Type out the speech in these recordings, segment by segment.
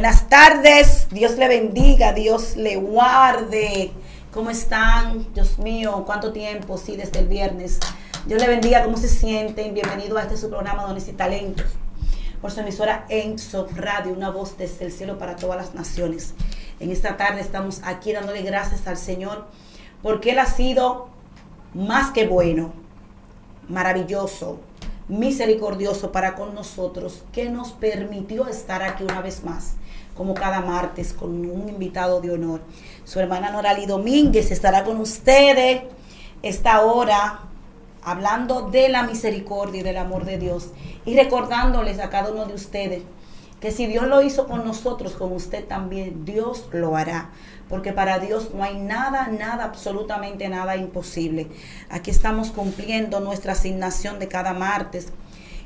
Buenas tardes, Dios le bendiga, Dios le guarde. ¿Cómo están? Dios mío, ¿cuánto tiempo? Sí, desde el viernes. Dios le bendiga, ¿cómo se sienten? Bienvenido a este su programa Dones y Talentos, por su emisora Ensof Radio, una voz desde el cielo para todas las naciones. En esta tarde estamos aquí dándole gracias al Señor, porque Él ha sido más que bueno, maravilloso, misericordioso para con nosotros, que nos permitió estar aquí una vez más, como cada martes, con un invitado de honor. Su hermana Norali Domínguez estará con ustedes esta hora, hablando de la misericordia y del amor de Dios, y recordándoles a cada uno de ustedes que si Dios lo hizo con nosotros, con usted también, Dios lo hará. Porque para Dios no hay nada, absolutamente nada imposible. Aquí estamos cumpliendo nuestra asignación de cada martes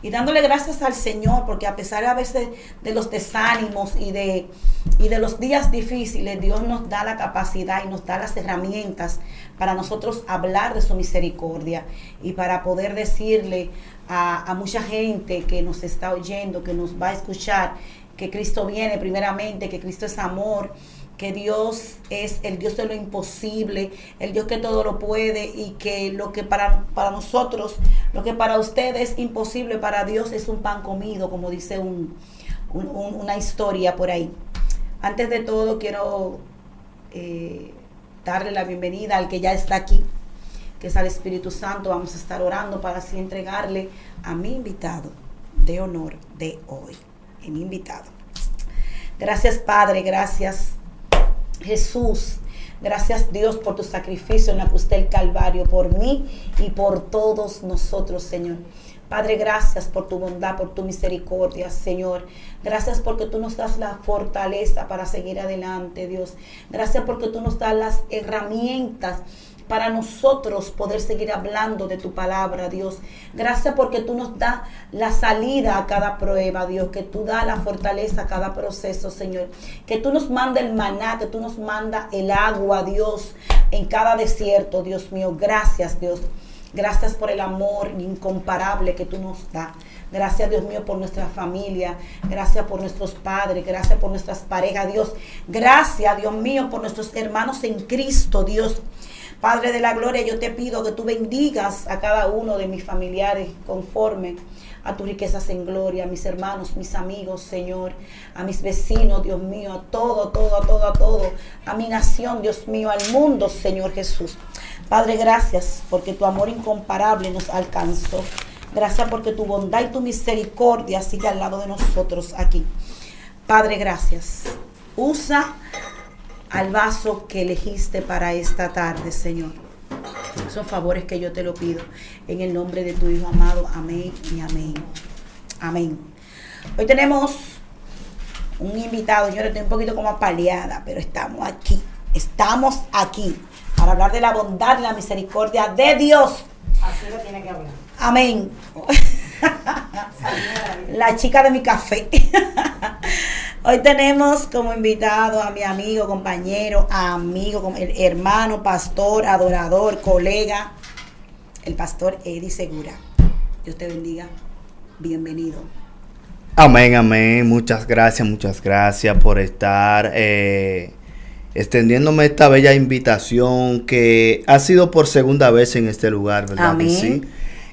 y dándole gracias al Señor, porque a pesar a veces de los desánimos y de los días difíciles, Dios nos da la capacidad y nos da las herramientas para nosotros hablar de su misericordia y para poder decirle a mucha gente que nos está oyendo, que nos va a escuchar, que Cristo viene primeramente, que Cristo es amor, que Dios es el Dios de lo imposible, el Dios que todo lo puede, y que lo que para nosotros, lo que para ustedes es imposible, para Dios es un pan comido, como dice una historia por ahí. Antes de todo quiero darle la bienvenida al que ya está aquí, que es al Espíritu Santo. Vamos a estar orando para así entregarle a mi invitado de honor de hoy, mi invitado. Gracias, Padre, gracias, Jesús, gracias, Dios, por tu sacrificio en la cruz del Calvario, por mí y por todos nosotros, Señor. Padre, gracias por tu bondad, por tu misericordia, Señor. Gracias porque tú nos das la fortaleza para seguir adelante, Dios. Gracias porque tú nos das las herramientas para nosotros poder seguir hablando de tu palabra, Dios. Gracias porque tú nos das la salida a cada prueba, Dios. Que tú das la fortaleza a cada proceso, Señor. Que tú nos mandas el maná, que tú nos mandas el agua, Dios, en cada desierto, Dios mío. Gracias, Dios. Gracias por el amor incomparable que tú nos das. Gracias, Dios mío, por nuestra familia. Gracias por nuestros padres. Gracias por nuestras parejas, Dios. Gracias, Dios mío, por nuestros hermanos en Cristo, Dios. Padre de la gloria, yo te pido que tú bendigas a cada uno de mis familiares conforme a tus riquezas en gloria, a mis hermanos, mis amigos, Señor, a mis vecinos, Dios mío, a todo, a mi nación, Dios mío, al mundo, Señor Jesús. Padre, gracias porque tu amor incomparable nos alcanzó. Gracias porque tu bondad y tu misericordia sigue al lado de nosotros aquí. Padre, gracias. Usa al vaso que elegiste para esta tarde, Señor. Son favores que yo te lo pido en el nombre de tu Hijo amado. Amén y amén. Amén. Hoy tenemos un invitado. Yo estoy un poquito como apaleada, pero estamos aquí. Estamos aquí para hablar de la bondad y la misericordia de Dios. Así lo tiene que hablar. Amén. La chica de mi café. Hoy tenemos como invitado a mi amigo, compañero, el hermano, pastor, adorador, colega, el pastor Eddie Segura. Dios te bendiga. Bienvenido. Amén, amén. Muchas gracias por estar extendiéndome esta bella invitación que ha sido por segunda vez en este lugar, ¿verdad? Amén. Sí.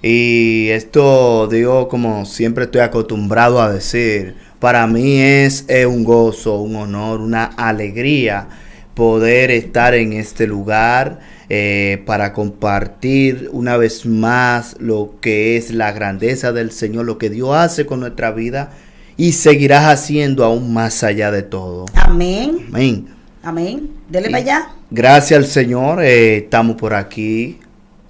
Y esto, digo, como siempre estoy acostumbrado a decir, para mí es un gozo, un honor, una alegría poder estar en este lugar para compartir una vez más lo que es la grandeza del Señor, lo que Dios hace con nuestra vida y seguirás haciendo aún más allá de todo. Amén. Amén. Amén. Dele para allá. Gracias al Señor, estamos por aquí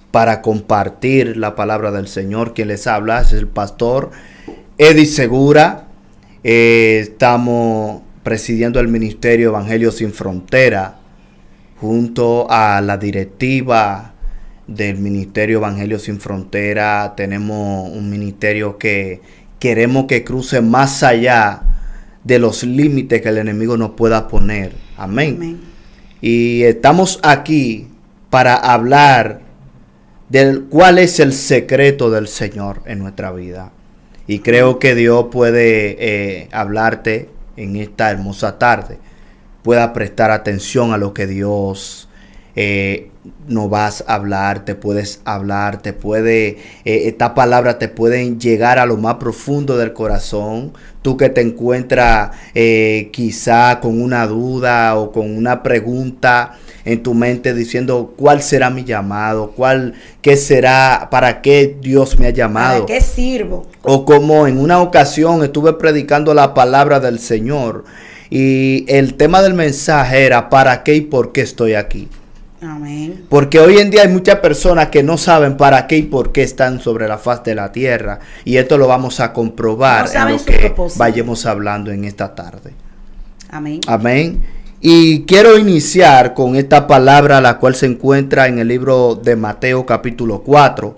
para compartir la palabra del Señor. Quien les habla es el pastor Eddie Segura. Estamos presidiendo el Ministerio Evangelio Sin Frontera junto a la directiva del Ministerio Evangelio Sin Frontera. Tenemos un ministerio que queremos que cruce más allá de los límites que el enemigo nos pueda poner. Amén. Amén. Y estamos aquí para hablar de cuál es el secreto del Señor en nuestra vida. Y creo que Dios puede hablarte en esta hermosa tarde pueda prestar atención a lo que Dios nos vas a hablar, te puedes hablar, esta palabra te pueden llegar a lo más profundo del corazón. Tú que te encuentras quizá con una duda o con una pregunta en tu mente diciendo ¿cuál será mi llamado? ¿Qué será? ¿Para qué Dios me ha llamado? ¿Para qué sirvo? O como en una ocasión estuve predicando la palabra del Señor y el tema del mensaje era ¿para qué y por qué estoy aquí? Amén. Porque hoy en día hay muchas personas que no saben para qué y por qué están sobre la faz de la tierra. Y esto lo vamos a comprobar en lo que propósito vayamos hablando en esta tarde. Amén. Amén. Y quiero iniciar con esta palabra, la cual se encuentra en el libro de Mateo capítulo 4.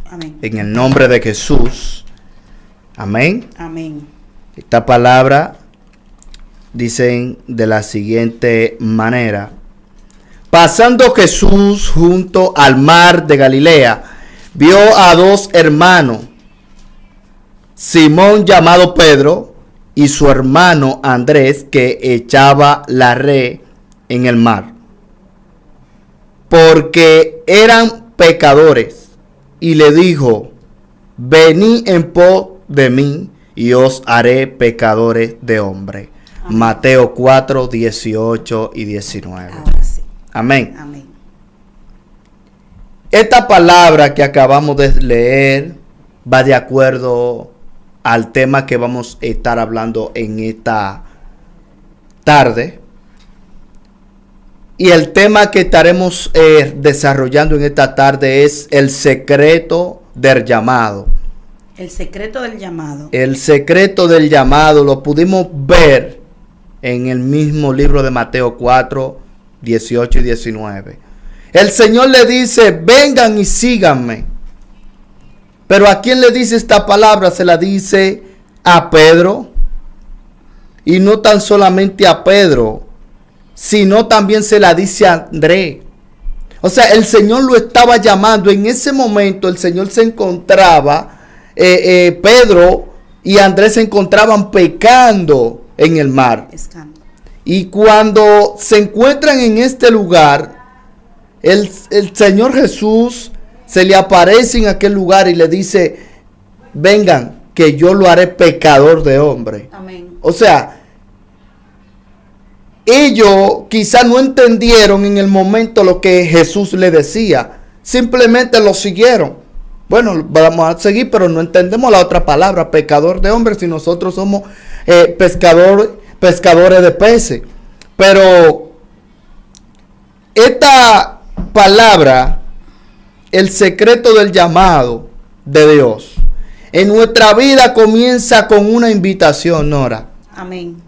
Amén. En el nombre de Jesús. Amén. Amén. Esta palabra dicen de la siguiente manera. Pasando Jesús junto al mar de Galilea, vio a dos hermanos, Simón llamado Pedro y su hermano Andrés, que echaba la red en el mar, porque eran pecadores, y le dijo, venid en pos de mí, y os haré pecadores de hombre. Amén. Mateo 4, 18 y 19. Ahora sí. Amén. Amén. Esta palabra que acabamos de leer va de acuerdo al tema que vamos a estar hablando en esta tarde. Y el tema que estaremos desarrollando en esta tarde es el secreto del llamado. El secreto del llamado. El secreto del llamado lo pudimos ver en el mismo libro de Mateo 4, 18 y 19. El Señor le dice, vengan y síganme. Pero ¿a quién le dice esta palabra? Se la dice a Pedro. Y no tan solamente a Pedro, sino también se la dice a Andrés. O sea, el Señor lo estaba llamando. En ese momento el Señor se encontraba, Pedro y Andrés se encontraban pecando en el mar. Pescando. Y cuando se encuentran en este lugar, el Señor Jesús se le aparece en aquel lugar y le dice, vengan, que yo lo haré pecador de hombre. Amén. O sea, ellos quizás no entendieron en el momento lo que Jesús le decía. Simplemente lo siguieron. Bueno, vamos a seguir, pero no entendemos la otra palabra, pecador de hombre, si nosotros somos pescadores de peces. Pero esta palabra, el secreto del llamado de Dios, en nuestra vida comienza con una invitación, Nora. Amén.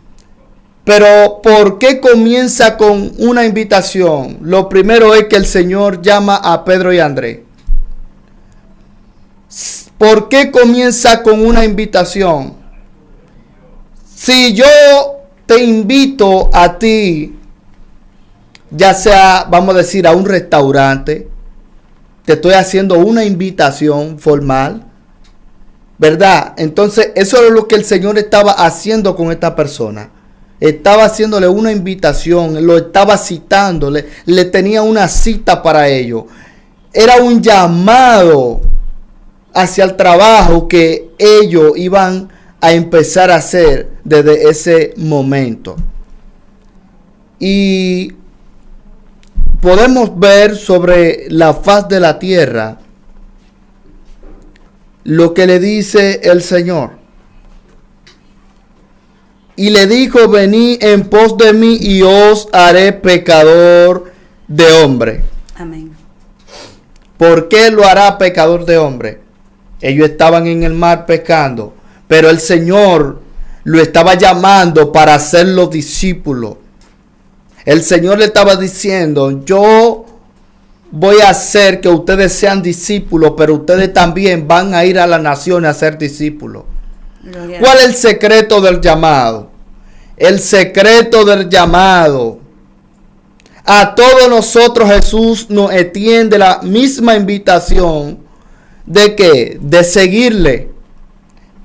Pero ¿por qué comienza con una invitación? Lo primero es que el Señor llama a Pedro y Andrés. ¿Por qué comienza con una invitación? Si yo te invito a ti, ya sea, vamos a decir, a un restaurante, te estoy haciendo una invitación formal, ¿verdad? Entonces, eso es lo que el Señor estaba haciendo con esta persona. Estaba haciéndole una invitación, lo estaba citando, le tenía una cita para ello. Era un llamado hacia el trabajo que ellos iban a empezar a hacer desde ese momento. Y podemos ver sobre la faz de la tierra lo que le dice el Señor. Y le dijo, venid en pos de mí y os haré pecador de hombre. Amén. ¿Por qué lo hará pecador de hombre? Ellos estaban en el mar pescando, pero el Señor lo estaba llamando para hacerlo discípulo. El Señor le estaba diciendo, yo voy a hacer que ustedes sean discípulos, pero ustedes también van a ir a las naciones a ser discípulos. ¿Cuál es el secreto del llamado? El secreto del llamado. A todos nosotros Jesús nos extiende la misma invitación de que de seguirle.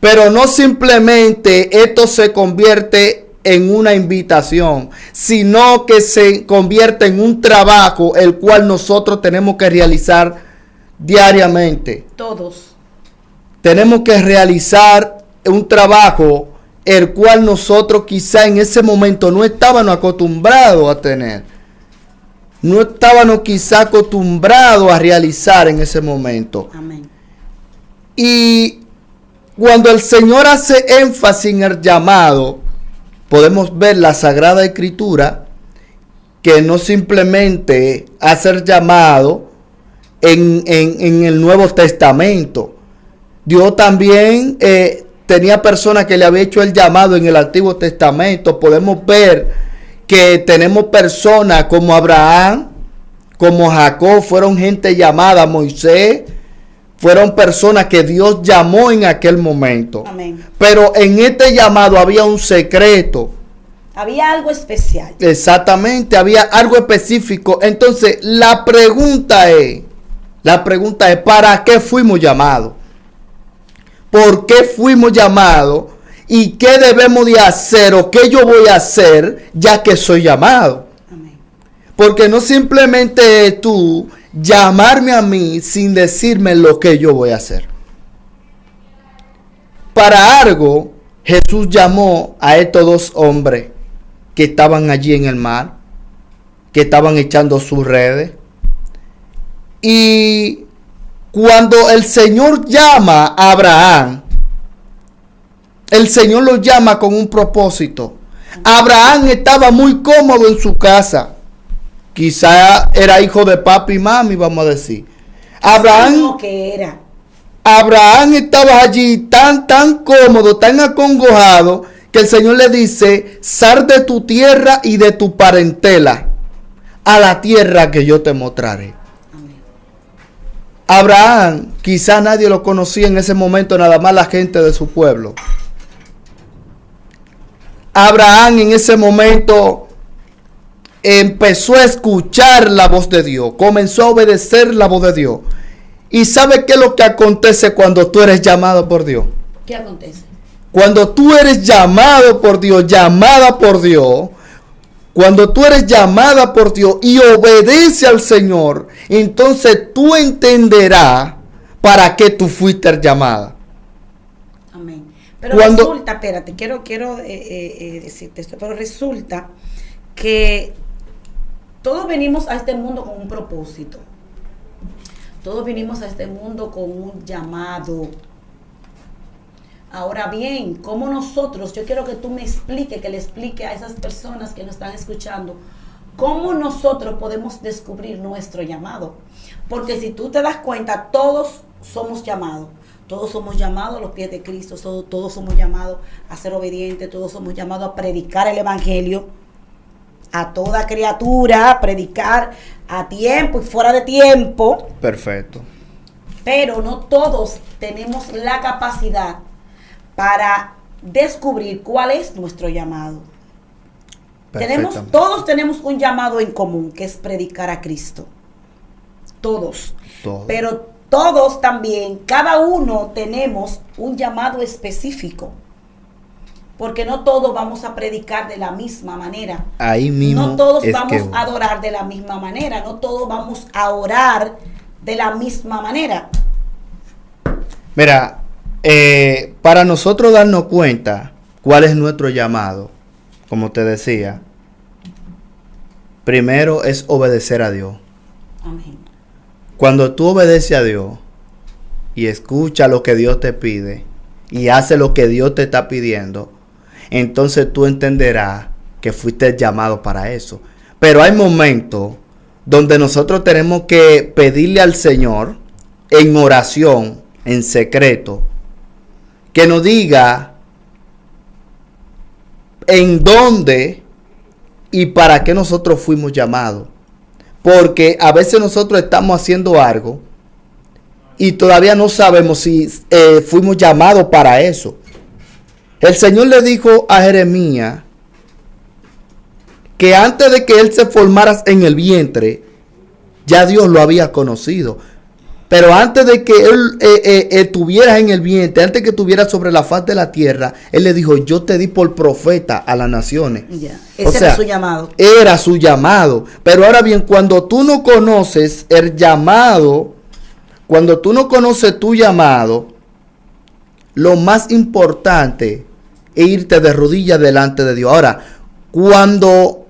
Pero no simplemente esto se convierte en una invitación, sino que se convierte en un trabajo el cual nosotros tenemos que realizar diariamente. Todos. Tenemos que realizar un trabajo el cual nosotros quizá en ese momento no estábamos acostumbrados a tener. No estábamos quizá acostumbrados a realizar en ese momento. Amén. Y cuando el Señor hace énfasis en el llamado, podemos ver la Sagrada Escritura que no simplemente hace el llamado en el Nuevo Testamento. Dios también tenía personas que le había hecho el llamado en el Antiguo Testamento. Podemos ver que tenemos personas como Abraham, como Jacob, fueron gente llamada, Moisés, fueron personas que Dios llamó en aquel momento. Amén. Pero en este llamado había un secreto. Había algo especial. Exactamente, había algo específico. Entonces, la pregunta es, ¿para qué fuimos llamados? ¿Por qué fuimos llamados? ¿Y qué debemos de hacer o qué yo voy a hacer ya que soy llamado? Amén. Porque no simplemente tú llamarme a mí sin decirme lo que yo voy a hacer. Para algo, Jesús llamó a estos dos hombres que estaban allí en el mar, que estaban echando sus redes. Y cuando el Señor llama a Abraham, el Señor lo llama con un propósito. Abraham estaba muy cómodo en su casa. Quizá era hijo de papi y mami, vamos a decir. Abraham estaba allí tan cómodo, tan acongojado, que el Señor le dice: sal de tu tierra y de tu parentela a la tierra que yo te mostraré. Amén. Abraham, quizá nadie lo conocía en ese momento, nada más la gente de su pueblo. Abraham en ese momento empezó a escuchar la voz de Dios, comenzó a obedecer la voz de Dios. ¿Y sabe qué es lo que acontece cuando tú eres llamado por Dios? ¿Qué acontece? Cuando tú eres llamado por Dios, llamada por Dios, cuando tú eres llamada por Dios y obedece al Señor, entonces tú entenderás para qué tú fuiste llamada. Amén. Pero resulta, espérate, quiero decirte esto, pero resulta que todos venimos a este mundo con un propósito. Todos vinimos a este mundo con un llamado. Ahora bien, ¿cómo nosotros? Yo quiero que tú me expliques, que le explique a esas personas que nos están escuchando, ¿cómo nosotros podemos descubrir nuestro llamado? Porque si tú te das cuenta, todos somos llamados. Todos somos llamados a los pies de Cristo, todos somos llamados a ser obedientes, todos somos llamados a predicar el Evangelio a toda criatura, a predicar a tiempo y fuera de tiempo. Perfecto. Pero no todos tenemos la capacidad para descubrir cuál es nuestro llamado. Todos tenemos un llamado en común, que es predicar a Cristo. Todos. Pero todos también, cada uno tenemos un llamado específico. Porque no todos vamos a predicar de la misma manera. Ahí mismo. No todos vamos a adorar de la misma manera. No todos vamos a orar de la misma manera. Mira, para nosotros darnos cuenta cuál es nuestro llamado, como te decía, primero es obedecer a Dios. Amén. Cuando tú obedeces a Dios y escuchas lo que Dios te pide y haces lo que Dios te está pidiendo, entonces tú entenderás que fuiste llamado para eso. Pero hay momentos donde nosotros tenemos que pedirle al Señor en oración, en secreto, que nos diga en dónde y para qué nosotros fuimos llamados. Porque a veces nosotros estamos haciendo algo y todavía no sabemos si fuimos llamados para eso. El Señor le dijo a Jeremías que antes de que él se formara en el vientre, ya Dios lo había conocido. Pero antes de que él estuviera en el vientre, antes que estuviera sobre la faz de la tierra, él le dijo, yo te di por profeta a las naciones. Ya. Ese era su llamado. Era su llamado. Pero ahora bien, cuando tú no conoces el llamado, cuando tú no conoces tu llamado, lo más importante es irte de rodillas delante de Dios. Ahora, cuando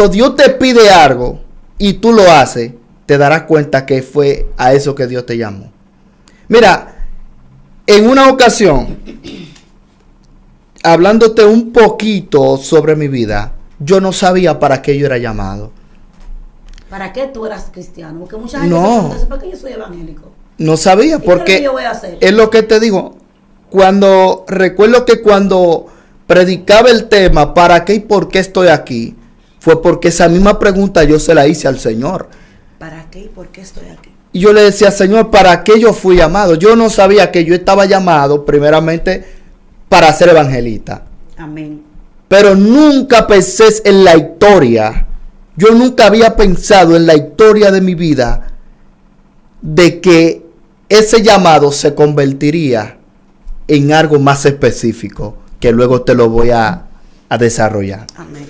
Dios te pide algo y tú lo haces, te darás cuenta que fue a eso que Dios te llamó. Mira, en una ocasión, hablándote un poquito sobre mi vida, yo no sabía para qué yo era llamado. ¿Para qué tú eras cristiano? Porque mucha gente se pregunta, ¿para qué yo soy evangélico? No sabía, porque ¿qué es lo que yo voy a hacer? Es lo que te digo. Recuerdo que cuando predicaba el tema, ¿para qué y por qué estoy aquí? Fue porque esa misma pregunta yo se la hice al Señor. ¿Para qué y por qué estoy aquí? Y yo le decía, Señor, ¿para qué yo fui llamado? Yo no sabía que yo estaba llamado primeramente para ser evangelista. Amén. Pero nunca pensé en la historia. Yo nunca había pensado en la historia de mi vida de que ese llamado se convertiría en algo más específico, que luego te lo voy a desarrollar. Amén.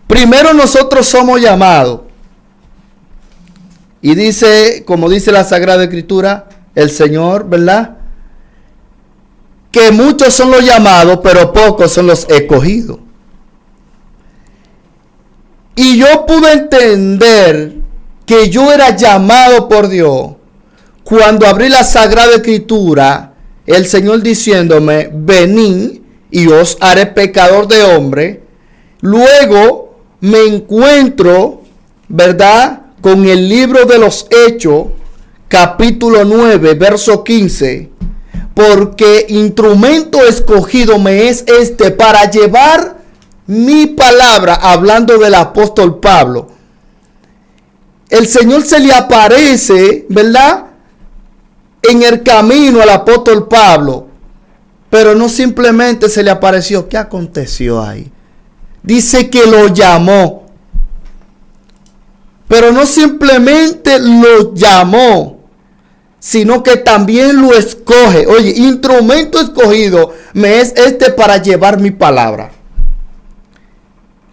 Primero nosotros somos llamados. Y dice, como dice la Sagrada Escritura, el Señor, ¿verdad? Que muchos son los llamados, pero pocos son los escogidos. Y yo pude entender que yo era llamado por Dios cuando abrí la Sagrada Escritura, el Señor diciéndome, venid y os haré pecador de hombre. Luego me encuentro, ¿verdad?, con el libro de los Hechos, capítulo 9, verso 15, porque instrumento escogido me es este para llevar mi palabra, hablando del apóstol Pablo. El Señor se le aparece, ¿verdad?, en el camino al apóstol Pablo, pero no simplemente se le apareció. ¿Qué aconteció ahí? Dice que lo llamó. Pero no simplemente lo llamó, sino que también lo escoge. Oye, instrumento escogido me es este para llevar mi palabra.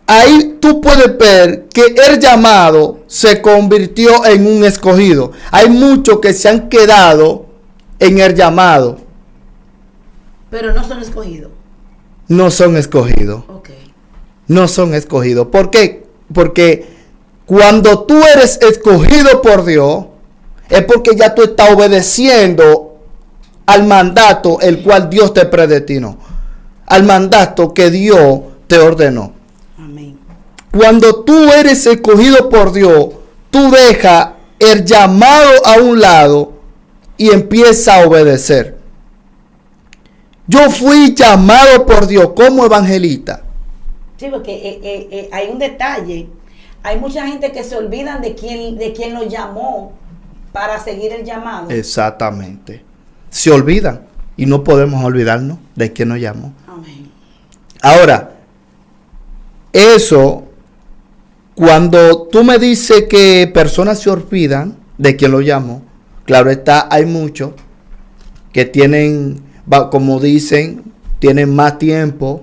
Ahí tú puedes ver que el llamado se convirtió en un escogido. Hay muchos que se han quedado en el llamado. Pero no son escogidos. No son escogidos. Ok. No son escogidos. ¿Por qué? Porque cuando tú eres escogido por Dios, es porque ya tú estás obedeciendo al mandato el cual Dios te predestinó, al mandato que Dios te ordenó. Amén. Cuando tú eres escogido por Dios, tú dejas el llamado a un lado y empiezas a obedecer. Yo fui llamado por Dios como evangelista. Sí, porque hay un detalle. Hay mucha gente que se olvidan de quién lo llamó para seguir el llamado. Exactamente. Se olvidan y no podemos olvidarnos de quién nos llamó. Amén. Ahora, eso, cuando tú me dices que personas se olvidan de quién lo llamó, claro está, hay muchos que tienen, como dicen, tienen más tiempo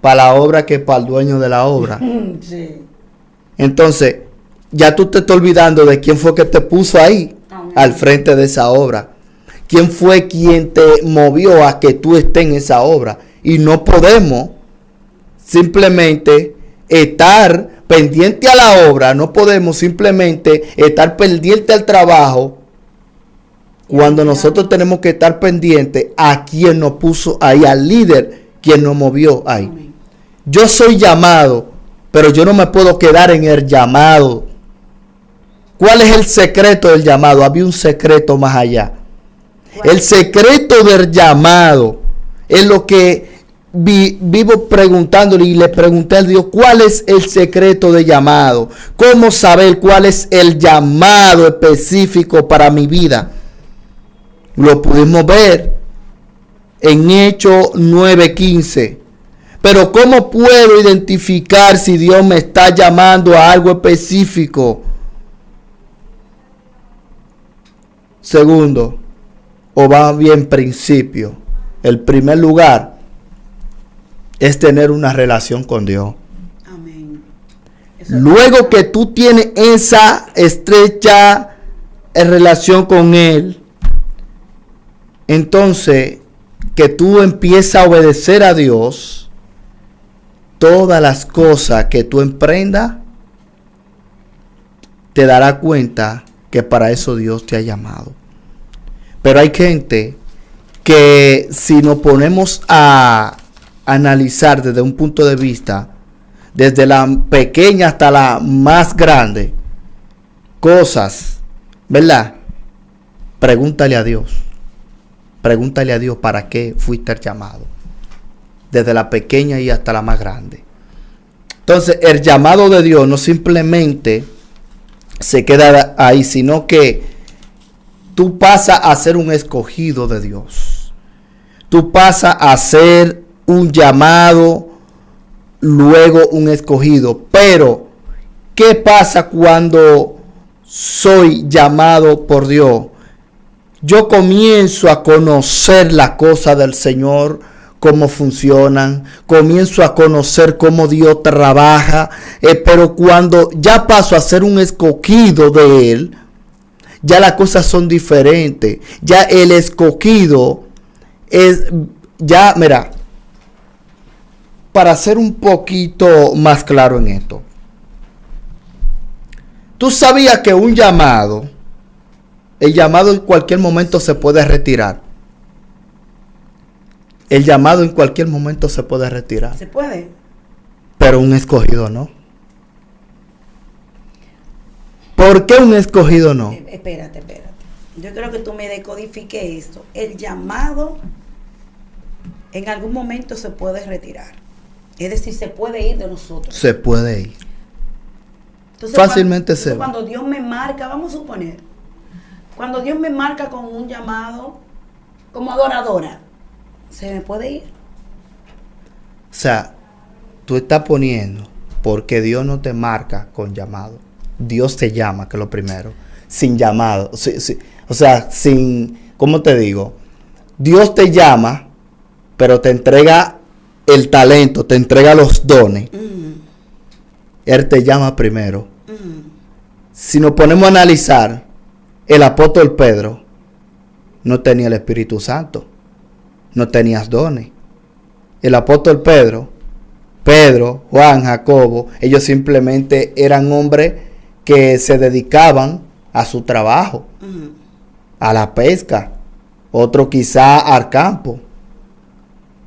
para la obra que para el dueño de la obra. Sí. Entonces, ya tú te estás olvidando de quién fue que te puso ahí, Amén, al frente de esa obra. ¿Quién fue quien te movió a que tú estés en esa obra? Y no podemos simplemente estar pendiente a la obra, no podemos simplemente estar pendiente al trabajo, cuando nosotros tenemos que estar pendiente a quien nos puso ahí, al líder, quien nos movió ahí. amén. Yo soy llamado, pero yo no me puedo quedar en el llamado. ¿Cuál es el secreto del llamado? Había un secreto más allá. El secreto del llamado es lo que vivo preguntándole, y le pregunté a Dios, ¿cuál es el secreto del llamado? ¿Cómo saber cuál es el llamado específico para mi vida? Lo pudimos ver en Hechos 9:15. Pero ¿cómo puedo identificar si Dios me está llamando a algo específico? Segundo, o va bien principio. El primer lugar es tener una relación con Dios. Amén. Luego que tú tienes esa estrecha relación con Él, entonces que tú empiezas a obedecer a Dios, todas las cosas que tú emprendas, te darás cuenta que para eso Dios te ha llamado. Pero hay gente que si nos ponemos a analizar desde un punto de vista, desde la pequeña hasta la más grande, cosas, ¿verdad? Pregúntale a Dios. Pregúntale a Dios para qué fuiste llamado. Desde la pequeña y hasta la más grande. Entonces, el llamado de Dios no simplemente se queda ahí, sino que tú pasas a ser un escogido de Dios. Tú pasas a ser un llamado, luego un escogido. Pero, ¿qué pasa cuando soy llamado por Dios? Yo comienzo a conocer las cosas del Señor, cómo funcionan, comienzo a conocer cómo Dios trabaja, pero cuando ya paso a ser un escogido de Él, ya las cosas son diferentes. Ya el escogido es, ya, mira, para ser un poquito más claro en esto, tú sabías que un llamado, el llamado en cualquier momento se puede retirar. El llamado en cualquier momento se puede retirar. ¿Se puede? Pero un escogido no. ¿Por qué un escogido no? Espérate. Yo creo que tú me decodifiques esto. El llamado en algún momento se puede retirar. Es decir, se puede ir de nosotros. Se puede ir. Entonces, fácilmente se va. Cuando Dios me marca, vamos a suponer, cuando Dios me marca con un llamado como adoradora, se me puede ir. O sea, tú estás poniendo, porque Dios no te marca con llamado. Dios te llama, que es lo primero. Sin llamado. O sea, sin, ¿cómo te digo? Dios te llama, pero te entrega el talento, te entrega los dones. Él te llama primero. Si nos ponemos a analizar, el apóstol Pedro no tenía el Espíritu Santo. No tenías dones. El apóstol Pedro, Juan, Jacobo, ellos simplemente eran hombres que se dedicaban a su trabajo, a la pesca, otro quizá al campo.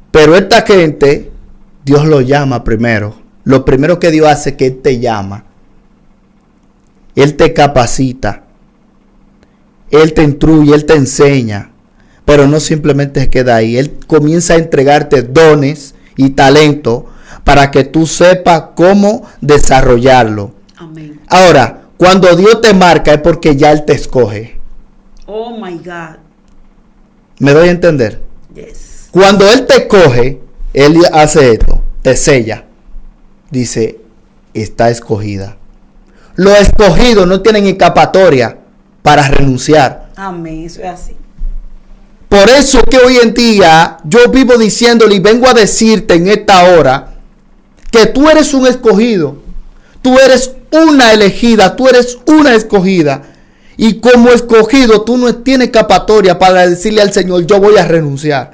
Pero esta gente, Dios lo llama primero. Lo primero que Dios hace es que Él te llama. Él te capacita. Él te instruye, Él te enseña. Pero no simplemente se queda ahí. Él comienza a entregarte dones y talento para que tú sepas cómo desarrollarlo. Amén. Ahora, cuando Dios te marca es porque ya Él te escoge. Oh my God. ¿Me doy a entender? Yes. Cuando Él te coge, Él hace esto, te sella. Dice, está escogida. Los escogidos no tienen escapatoria para renunciar. Amén, eso es así. Por eso que hoy en día yo vivo diciéndole y vengo a decirte en esta hora que tú eres un escogido. Tú eres una elegida, tú eres una escogida. Y como escogido tú no tienes escapatoria para decirle al Señor, yo voy a renunciar.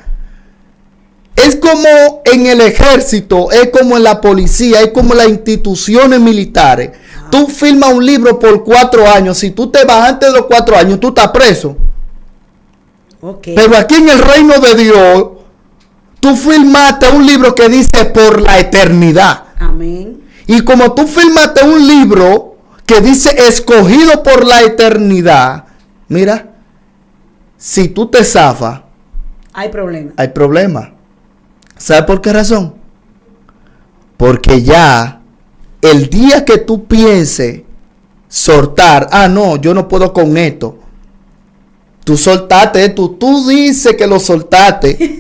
Es como en el ejército, es como en la policía, es como en las instituciones militares. Tú firmas un libro por 4 años. Si tú te vas antes de los 4 años, tú estás preso. Okay. Pero aquí en el reino de Dios, tú firmaste un libro que dice por la eternidad. Amén. Y como tú firmaste un libro que dice escogido por la eternidad, mira, si tú te zafas, hay problema. Hay problema. ¿Sabes por qué razón? Porque ya el día que tú pienses soltar, no, yo no puedo con esto. Tú soltaste esto, tú dices que lo soltaste.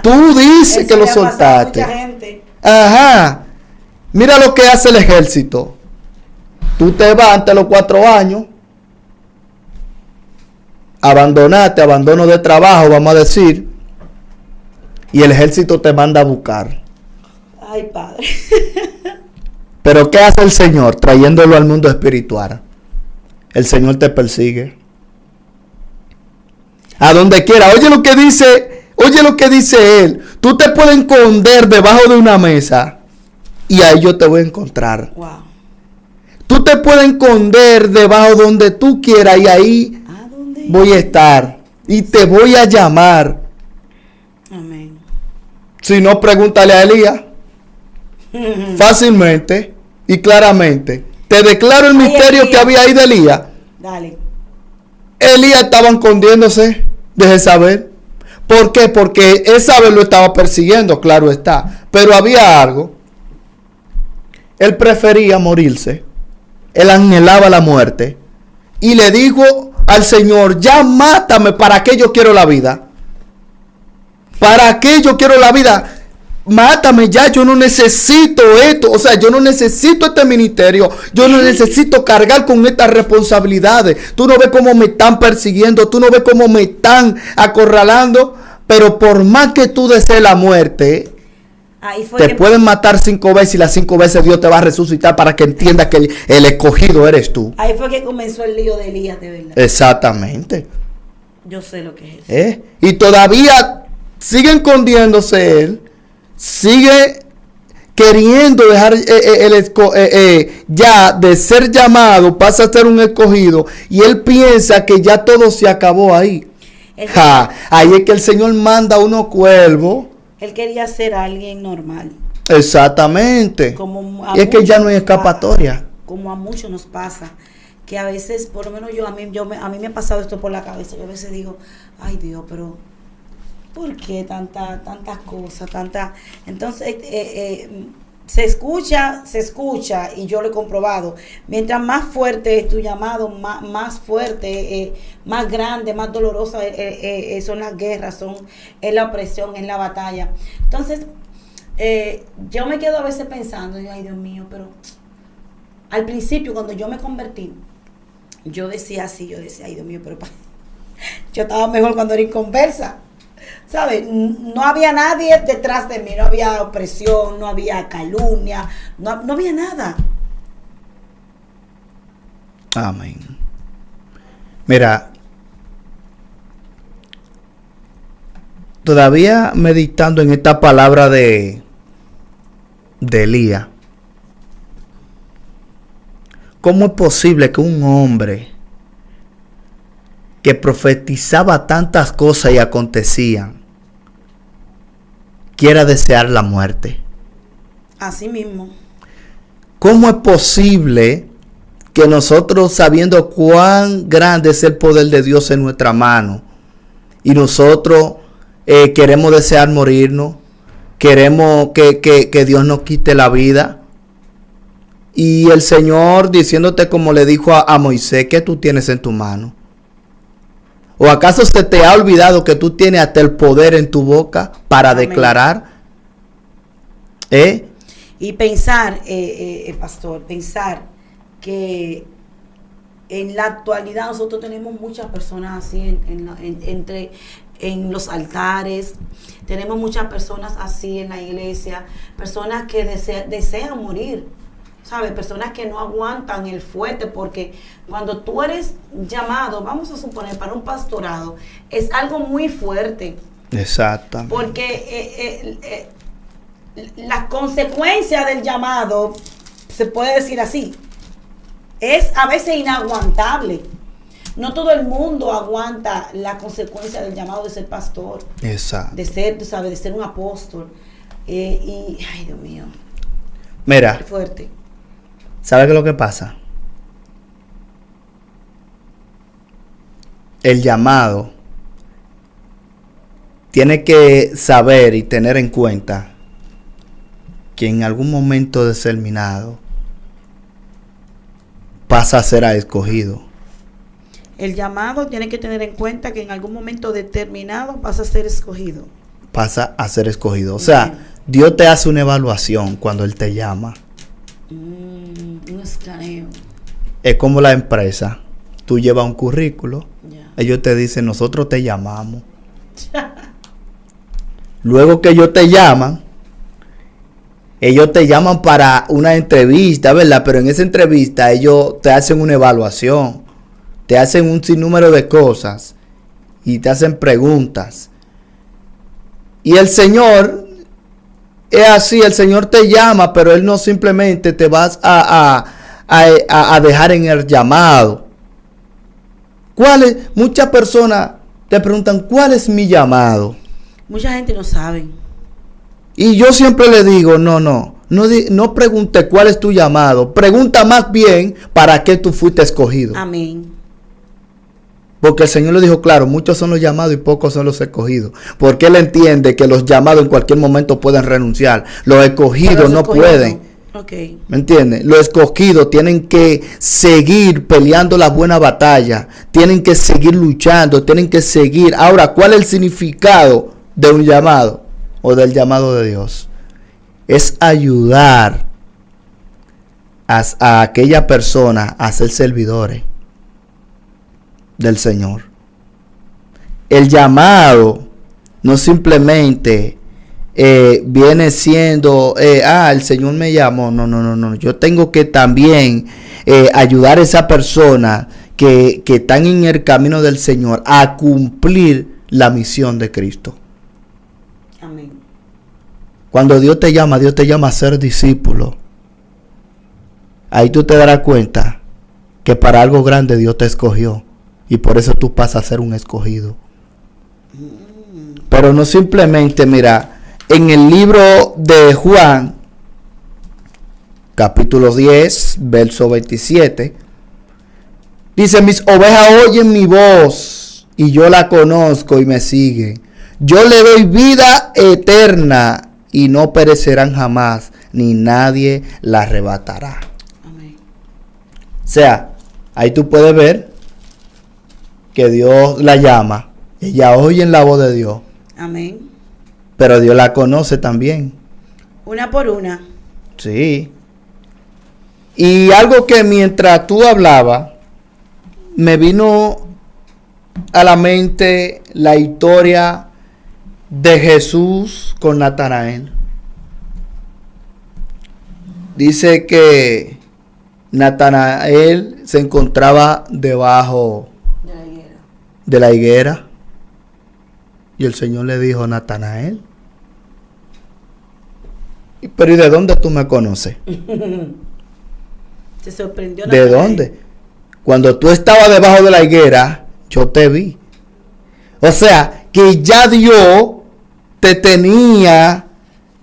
Tú dices Eso que lo le ha pasado a soltaste. mucha gente. Ajá. Mira lo que hace el ejército. Tú te vas antes de los 4 años. abandonaste, abandono de trabajo, vamos a decir, y el ejército te manda a buscar. Ay, Padre. Pero ¿qué hace el Señor trayéndolo al mundo espiritual? El Señor te persigue. A donde quiera. Oye lo que dice Él. Tú te puedes esconder debajo de una mesa y ahí yo te voy a encontrar. Wow. Tú te puedes esconder debajo donde tú quieras y ahí voy a estar. Y te voy a llamar. Amén. Si no, pregúntale a Elías. Fácilmente y claramente. Te declaro el misterio Elías, que había ahí de Elías. Dale. Elías estaba escondiéndose de Jezabel. ¿Por qué? Porque Jezabel lo estaba persiguiendo, claro está. Pero había algo. Él prefería morirse. Él anhelaba la muerte. Y le dijo al Señor, ya mátame, ¿para qué yo quiero la vida? ¿Para qué yo quiero la vida? Mátame ya, yo no necesito esto. O sea, yo no necesito este ministerio. Yo no necesito cargar con estas responsabilidades. Tú no ves cómo me están persiguiendo. Tú no ves cómo me están acorralando. Pero por más que tú desees la muerte, te pueden matar 5 veces y las 5 veces Dios te va a resucitar para que entiendas que el escogido eres tú. Ahí fue que comenzó el lío de Elías, de verdad. Exactamente. Yo sé lo que es eso. Y todavía sigue escondiéndose él. Sigue queriendo dejar ya de ser llamado, pasa a ser un escogido. Y él piensa que ya todo se acabó ahí. Ahí es que el Señor manda unos cuervos. Él quería ser alguien normal. Exactamente. Y es que ya no hay escapatoria. Como a muchos nos pasa. Que a veces, por lo menos a mí me ha pasado esto por la cabeza. Yo a veces digo, ay Dios, pero ¿por qué tantas cosas? Entonces, se escucha, y yo lo he comprobado. Mientras más fuerte es tu llamado, más fuerte, más grande, más dolorosa son las guerras, es la opresión, es la batalla. Entonces, yo me quedo a veces pensando, ay Dios mío, pero al principio cuando yo me convertí, yo decía, ay Dios mío, pero yo estaba mejor cuando era inconversa. ¿Sabes? No había nadie detrás de mí, no había opresión, no había calumnia, no había nada. Amén. Mira, todavía meditando en esta palabra de Elías, ¿cómo es posible que un hombre que profetizaba tantas cosas y acontecían quiera desear la muerte? Así mismo. ¿Cómo es posible que nosotros, sabiendo cuán grande es el poder de Dios en nuestra mano, y nosotros queremos desear morirnos, queremos que Dios nos quite la vida, y el Señor diciéndote como le dijo a Moisés, ¿qué tú tienes en tu mano? ¿O acaso se te ha olvidado que tú tienes hasta el poder en tu boca para Amén. Declarar? Y pensar, pastor, que en la actualidad nosotros tenemos muchas personas así en los altares, tenemos muchas personas así en la iglesia, personas que desean morir. ¿Sabes? Personas que no aguantan el fuerte, porque cuando tú eres llamado, vamos a suponer, para un pastorado, es algo muy fuerte. Exactamente. Porque las consecuencias del llamado, se puede decir así, es a veces inaguantable. No todo el mundo aguanta la consecuencia del llamado de ser pastor. Exacto. De ser, ¿sabes? De ser un apóstol. Ay, Dios mío. Mira. Qué fuerte. ¿Sabe qué es lo que pasa? El llamado tiene que saber y tener en cuenta que en algún momento determinado pasa a ser escogido. El llamado tiene que tener en cuenta que en algún momento determinado pasa a ser escogido. Pasa a ser escogido. O sea, Dios te hace una evaluación cuando Él te llama. Un escaneo. Es como la empresa. Tú llevas un currículo ellos te dicen, nosotros te llamamos. Luego que ellos te llaman para una entrevista, ¿verdad? Pero en esa entrevista ellos te hacen una evaluación, te hacen un sinnúmero de cosas y te hacen preguntas. Y el Señor es así, el Señor te llama, pero Él no simplemente te vas a dejar en el llamado. Muchas personas te preguntan, ¿cuál es mi llamado? Mucha gente no sabe. Y yo siempre le digo, no pregunte cuál es tu llamado. Pregunta más bien para qué tú fuiste escogido. Amén. Porque el Señor le dijo, claro, muchos son los llamados y pocos son los escogidos. Porque Él entiende que los llamados en cualquier momento pueden renunciar. Los escogidos no pueden. Okay. ¿Me entiendes? Los escogidos tienen que seguir peleando la buena batalla. Tienen que seguir luchando. Tienen que seguir. Ahora, ¿cuál es el significado de un llamado o del llamado de Dios? Es ayudar a aquella persona a ser servidores del Señor. El llamado no simplemente viene siendo el Señor me llamó. No. Yo tengo que también ayudar a esa persona que están en el camino del Señor a cumplir la misión de Cristo. Amén. Cuando Dios te llama a ser discípulo. Ahí tú te darás cuenta que para algo grande Dios te escogió. Y por eso tú pasas a ser un escogido. Pero no simplemente, mira, en el libro de Juan, capítulo 10, verso 27, dice, mis ovejas oyen mi voz y yo la conozco y me siguen. Yo le doy vida eterna y no perecerán jamás, ni nadie la arrebatará. Amén. O sea, ahí tú puedes ver que Dios la llama, ella oye la voz de Dios. Amén. Pero Dios la conoce también. Una por una. Sí. Y algo que mientras tú hablabas, me vino a la mente la historia de Jesús con Natanael. Dice que Natanael se encontraba debajo de la higuera. Y el Señor le dijo, Natanael, pero ¿y de dónde tú me conoces? Se sorprendió. ¿De Natanael. dónde? Cuando tú estabas debajo de la higuera, yo te vi. O sea, que ya Dios te tenía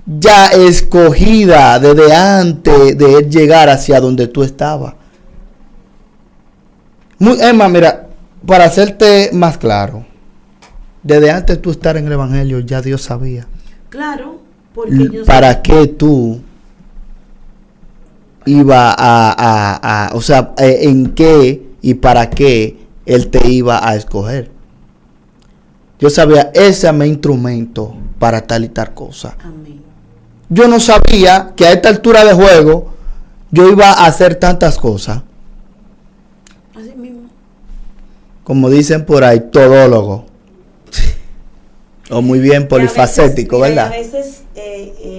ya escogida desde antes de Él llegar hacia donde tú estabas. Emma, mira, para hacerte más claro, desde antes de tú estar en el Evangelio, ya Dios sabía. Claro, porque ¿para qué tú iba o sea, en qué y para qué Él te iba a escoger? Yo sabía, ese es mi instrumento para tal y tal cosa. Amén. Yo no sabía que a esta altura de juego yo iba a hacer tantas cosas. Así mismo. Como dicen por ahí, todólogo. O muy bien polifacético, ¿verdad? A veces,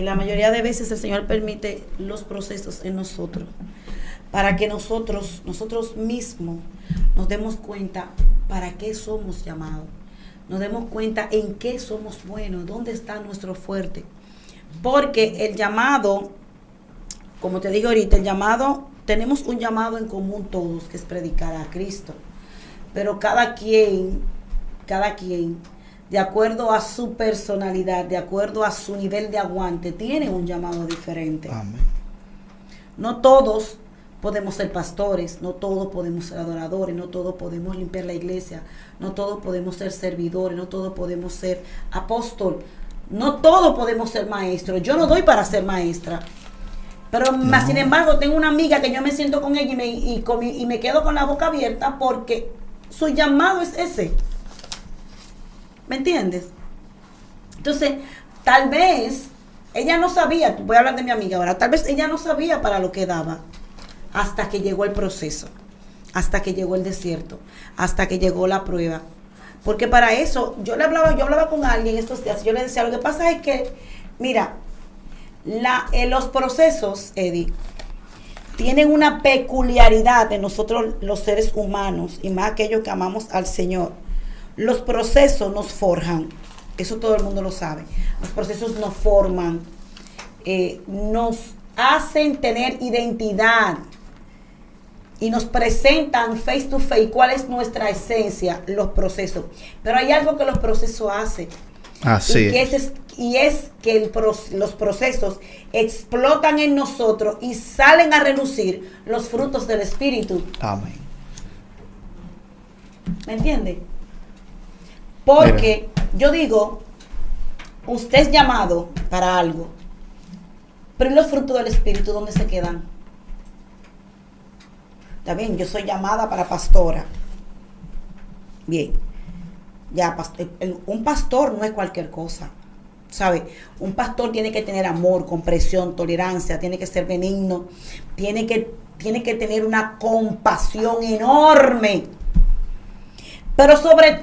la mayoría de veces el Señor permite los procesos en nosotros para que nosotros mismos nos demos cuenta para qué somos llamados, nos demos cuenta en qué somos buenos, dónde está nuestro fuerte. Porque el llamado, como te digo ahorita, tenemos un llamado en común todos, que es predicar a Cristo. Pero cada quien, de acuerdo a su personalidad, de acuerdo a su nivel de aguante, tiene un llamado diferente. Amén. No todos podemos ser pastores, no todos podemos ser adoradores, no todos podemos limpiar la iglesia, no todos podemos ser servidores, no todos podemos ser apóstol, no todos podemos ser maestros. Yo no doy para ser maestra. Pero no. Sin embargo, tengo una amiga que yo me siento con ella y me quedo con la boca abierta porque su llamado es ese. ¿Me entiendes? Entonces, tal vez ella no sabía, voy a hablar de mi amiga ahora, tal vez ella no sabía para lo que daba hasta que llegó el proceso. hasta que llegó el desierto, hasta que llegó la prueba. Porque para eso, yo hablaba con alguien estos días, yo le decía, lo que pasa es que, mira, los procesos, Eddie, tienen una peculiaridad en nosotros los seres humanos, y más aquellos que amamos al Señor. Los procesos nos forjan, eso todo el mundo lo sabe. Los procesos nos forman, nos hacen tener identidad y nos presentan face to face cuál es nuestra esencia, los procesos. Pero hay algo que los procesos hacen. Así Y es que los procesos explotan en nosotros y salen a relucir los frutos del Espíritu. Amén. ¿Me entiende? Porque yo digo, usted es llamado para algo, pero ¿y los frutos del Espíritu dónde se quedan? Está bien, yo soy llamada para pastora. Bien, ya, un pastor no es cualquier cosa, ¿sabe? Un pastor tiene que tener amor, comprensión, tolerancia, tiene que ser benigno, tiene que tener una compasión enorme. Pero sobre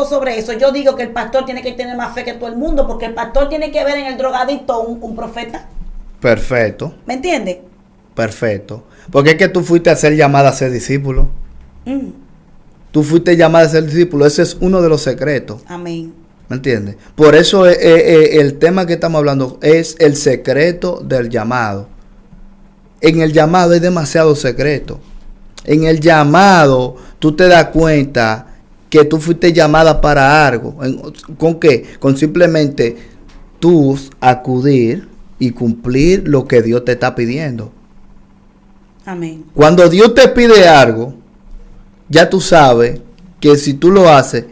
sobre eso, yo digo que el pastor tiene que tener más fe que todo el mundo, porque el pastor tiene que ver en el drogadicto un profeta. Perfecto. ¿Me entiende? Perfecto. Porque es que tú fuiste a ser llamada a ser discípulo. Tú fuiste llamada a ser discípulo. Ese es uno de los secretos. Amén. ¿Me entiendes? Por eso el tema que estamos hablando es el secreto del llamado. En el llamado hay demasiado secreto. En el llamado tú te das cuenta que tú fuiste llamada para algo. ¿Con qué? Con simplemente tú acudir y cumplir lo que Dios te está pidiendo. Amén. Cuando Dios te pide algo, ya tú sabes que si tú lo haces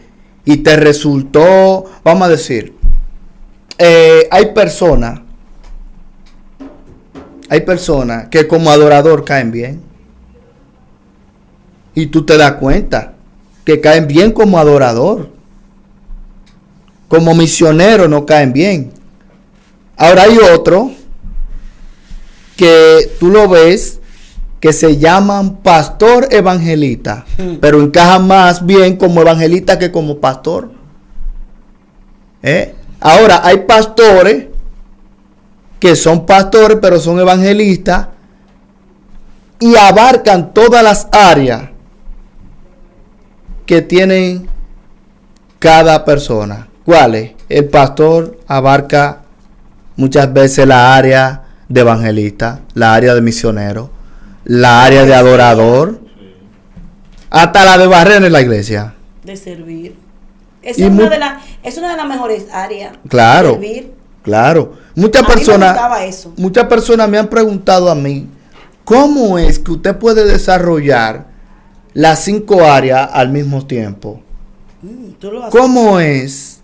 y te resultó, vamos a decir, hay personas que como adorador caen bien. Y tú te das cuenta que caen bien como adorador. Como misionero no caen bien. Ahora hay otro que tú lo ves que se llaman pastor evangelista, pero encajan más bien como evangelista que como pastor. Ahora hay pastores que son pastores pero son evangelistas y abarcan todas las áreas que tienen cada persona. ¿Cuáles? El pastor abarca muchas veces la área de evangelista, la área de misionero, la área de adorador, hasta la de barrer en la iglesia. De servir. Es una de las mejores áreas. Claro. Servir. Claro. Muchas personas me han preguntado a mí, ¿cómo es que usted puede desarrollar las 5 áreas al mismo tiempo? ¿Cómo es?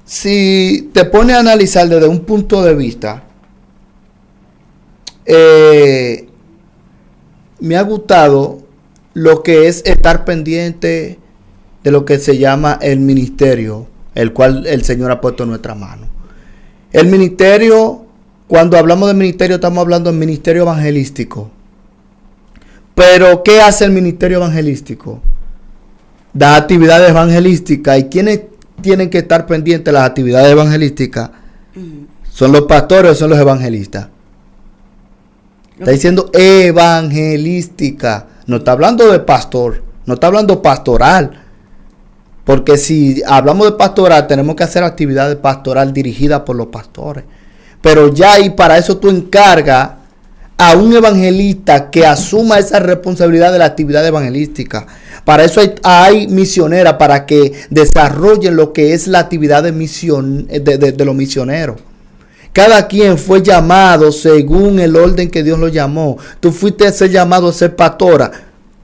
Si te pones a analizar desde un punto de vista, me ha gustado lo que es estar pendiente de lo que se llama el ministerio, el cual el Señor ha puesto en nuestra mano. El ministerio, cuando hablamos de ministerio, estamos hablando del ministerio evangelístico. Pero, ¿qué hace el ministerio evangelístico? Da actividades evangelísticas. ¿Y quiénes tienen que estar pendientes de las actividades evangelísticas? ¿Son los pastores o son los evangelistas? Está diciendo evangelística. No está hablando de pastor. No está hablando pastoral. Porque si hablamos de pastoral, tenemos que hacer actividades pastoral dirigidas por los pastores. Pero ya y para eso tú encargas a un evangelista que asuma esa responsabilidad de la actividad evangelística. Para eso hay misioneras para que desarrollen lo que es la actividad de misión de los misioneros. Cada quien fue llamado según el orden que Dios lo llamó. Tú fuiste a ser llamado a ser pastora.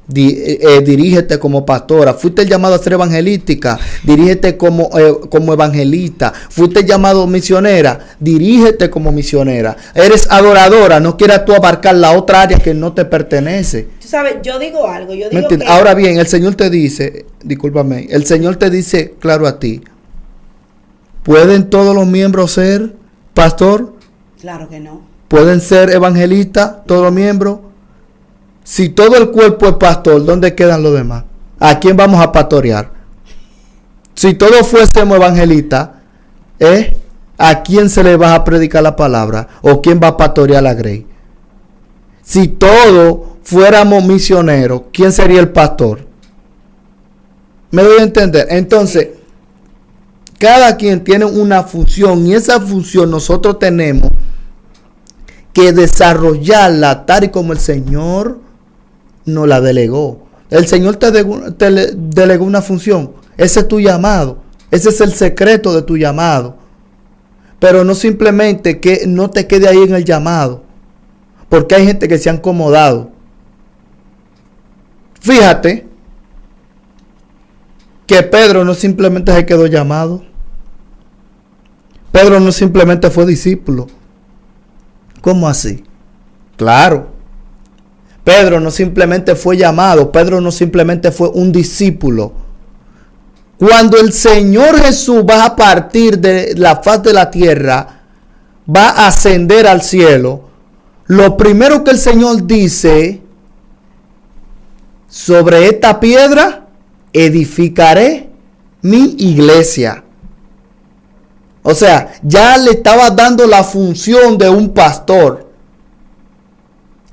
Dirígete como pastora. Fuiste llamado a ser evangelística, dirígete como evangelista. Fuiste llamado misionera, dirígete como misionera. Eres adoradora, no quieras tú abarcar la otra área que no te pertenece. Tú sabes, yo digo algo, Ahora bien, el Señor te dice, discúlpame, el Señor te dice claro a ti, ¿pueden todos los miembros ser pastor? Claro que no. ¿Pueden ser evangelistas todos los miembros? Si todo el cuerpo es pastor, ¿dónde quedan los demás? ¿A quién vamos a pastorear? Si todos fuésemos evangelistas, ¿a quién se le va a predicar la palabra? ¿O quién va a pastorear la grey? Si todos fuéramos misioneros, ¿quién sería el pastor? ¿Me doy a entender? Entonces, cada quien tiene una función y esa función nosotros tenemos que desarrollarla tal y como el Señor nos la delegó. El Señor te delegó una función. Ese es tu llamado. Ese es el secreto de tu llamado. Pero no simplemente que no te quede ahí en el llamado. Porque hay gente que se ha acomodado. Fíjate que Pedro no simplemente se quedó llamado. Pedro no simplemente fue discípulo. ¿Cómo así? Claro. Pedro no simplemente fue llamado. Pedro no simplemente fue un discípulo. Cuando el Señor Jesús va a partir de la faz de la tierra, va a ascender al cielo, lo primero que el Señor dice: sobre esta piedra edificaré mi iglesia. O sea, ya le estaba dando la función de un pastor.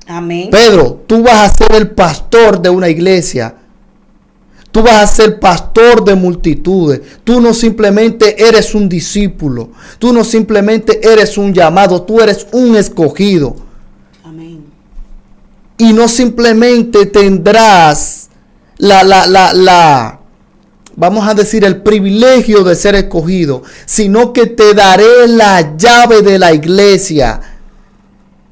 Amén. Pedro, tú vas a ser el pastor de una iglesia. Tú vas a ser pastor de multitudes. Tú no simplemente eres un discípulo. Tú no simplemente eres un llamado. Tú eres un escogido. Amén. Y no simplemente tendrás vamos a decir, el privilegio de ser escogido, sino que te daré la llave de la iglesia.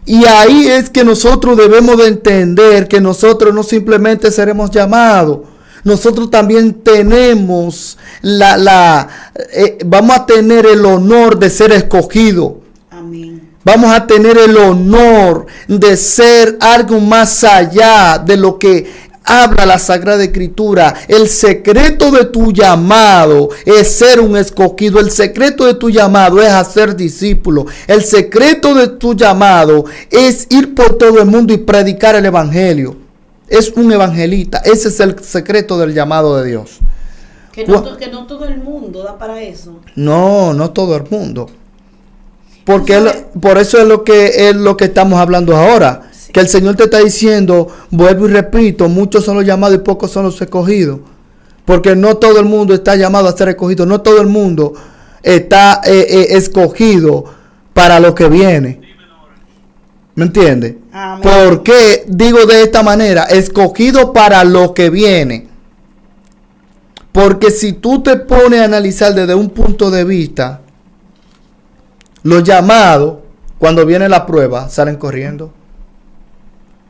Y ahí es que nosotros debemos de entender que nosotros no simplemente seremos llamados. Nosotros también tenemos vamos a tener el honor de ser escogidos. Amén. Vamos a tener el honor de ser algo más allá de lo que habla la Sagrada Escritura. El secreto de tu llamado es ser un escogido. El secreto de tu llamado es hacer discípulos. El secreto de tu llamado es ir por todo el mundo y predicar el evangelio. Es un evangelista. Ese es el secreto del llamado de Dios. Que no todo el mundo da para eso. No todo el mundo. Porque por eso es lo que estamos hablando ahora. Que el Señor te está diciendo, vuelvo y repito, muchos son los llamados y pocos son los escogidos. Porque no todo el mundo está llamado a ser escogido. No todo el mundo está escogido para lo que viene. ¿Me entiendes? ¿Por qué digo de esta manera? Escogido para lo que viene. Porque si tú te pones a analizar desde un punto de vista, los llamados, cuando viene la prueba, salen corriendo.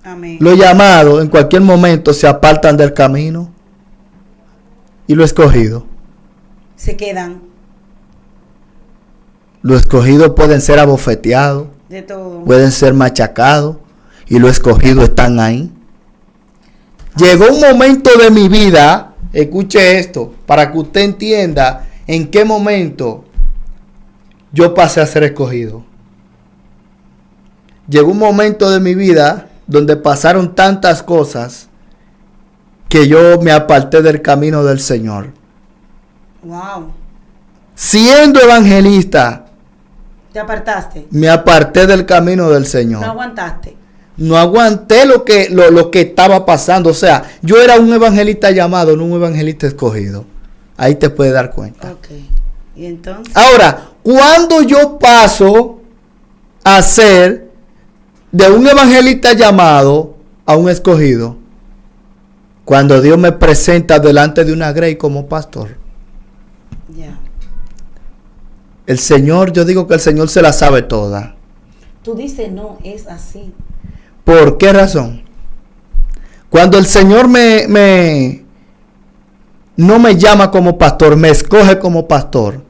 Amén. Los llamados en cualquier momento se apartan del camino. Y los escogidos se quedan. Los escogidos pueden ser abofeteados. De todo. Pueden ser machacados. Y los escogidos están ahí. Llegó un momento de mi vida, escuche esto, para que usted entienda en qué momento yo pasé a ser escogido. Llegó un momento de mi vida donde pasaron tantas cosas que yo me aparté del camino del Señor. Wow. Siendo evangelista, ¿te apartaste? me aparté del camino del Señor. ¿No aguantaste? No aguanté lo que estaba pasando. O sea, yo era un evangelista llamado, no un evangelista escogido. Ahí te puedes dar cuenta. Ok. ¿Y entonces? Ahora, cuando yo paso a ser de un evangelista llamado a un escogido, cuando Dios me presenta delante de una grey como pastor. Ya. El Señor, yo digo que el Señor se la sabe toda. Tú dices no, es así. ¿Por qué razón? Cuando el Señor no me llama como pastor, me escoge como pastor,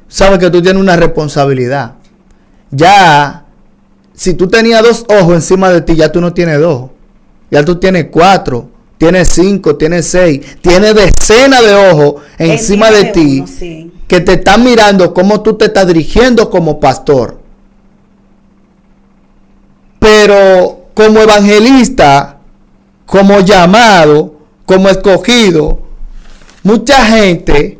sabe que tú tienes una responsabilidad. Ya, si tú tenías 2 ojos encima de ti, ya tú no tienes 2. Ya tú tienes 4, tienes 5, tienes 6, tienes decenas de ojos encima de ti, uno, sí, que te están mirando cómo tú te estás dirigiendo como pastor. Pero como evangelista, como llamado, como escogido, mucha gente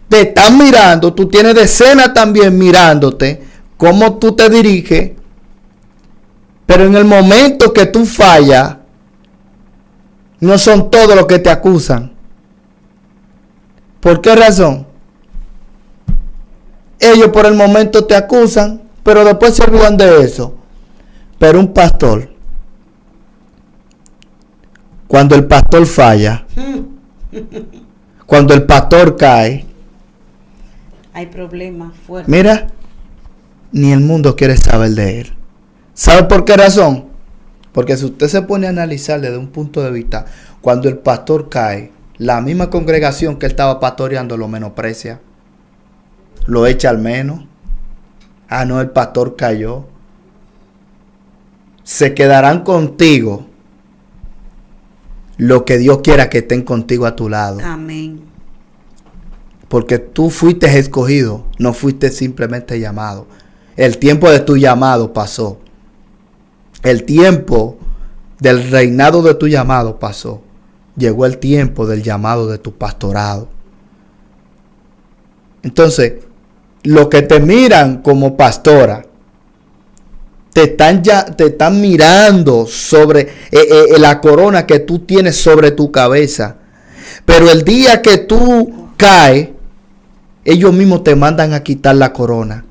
te está mirando, tú tienes decenas también mirándote, cómo tú te diriges, pero en el momento que tú fallas, no son todos los que te acusan. ¿Por qué razón? Ellos por el momento te acusan, pero después se olvidan de eso. Pero un pastor, cuando el pastor falla, cuando el pastor cae, hay problemas fuertes. Mira, ni el mundo quiere saber de él. ¿Sabe por qué razón? Porque si usted se pone a analizar desde un punto de vista, cuando el pastor cae, la misma congregación que él estaba pastoreando lo menosprecia, lo echa al menos. Ah, no, el pastor cayó. Se quedarán contigo lo que Dios quiera que estén contigo a tu lado. Amén. Porque tú fuiste escogido, no fuiste simplemente llamado. El tiempo de tu llamado pasó. El tiempo del reinado de tu llamado pasó. Llegó el tiempo del llamado de tu pastorado. Entonces, los que te miran como pastora, te están mirando sobre la corona que tú tienes sobre tu cabeza. Pero el día que tú caes, ellos mismos te mandan a quitar la corona.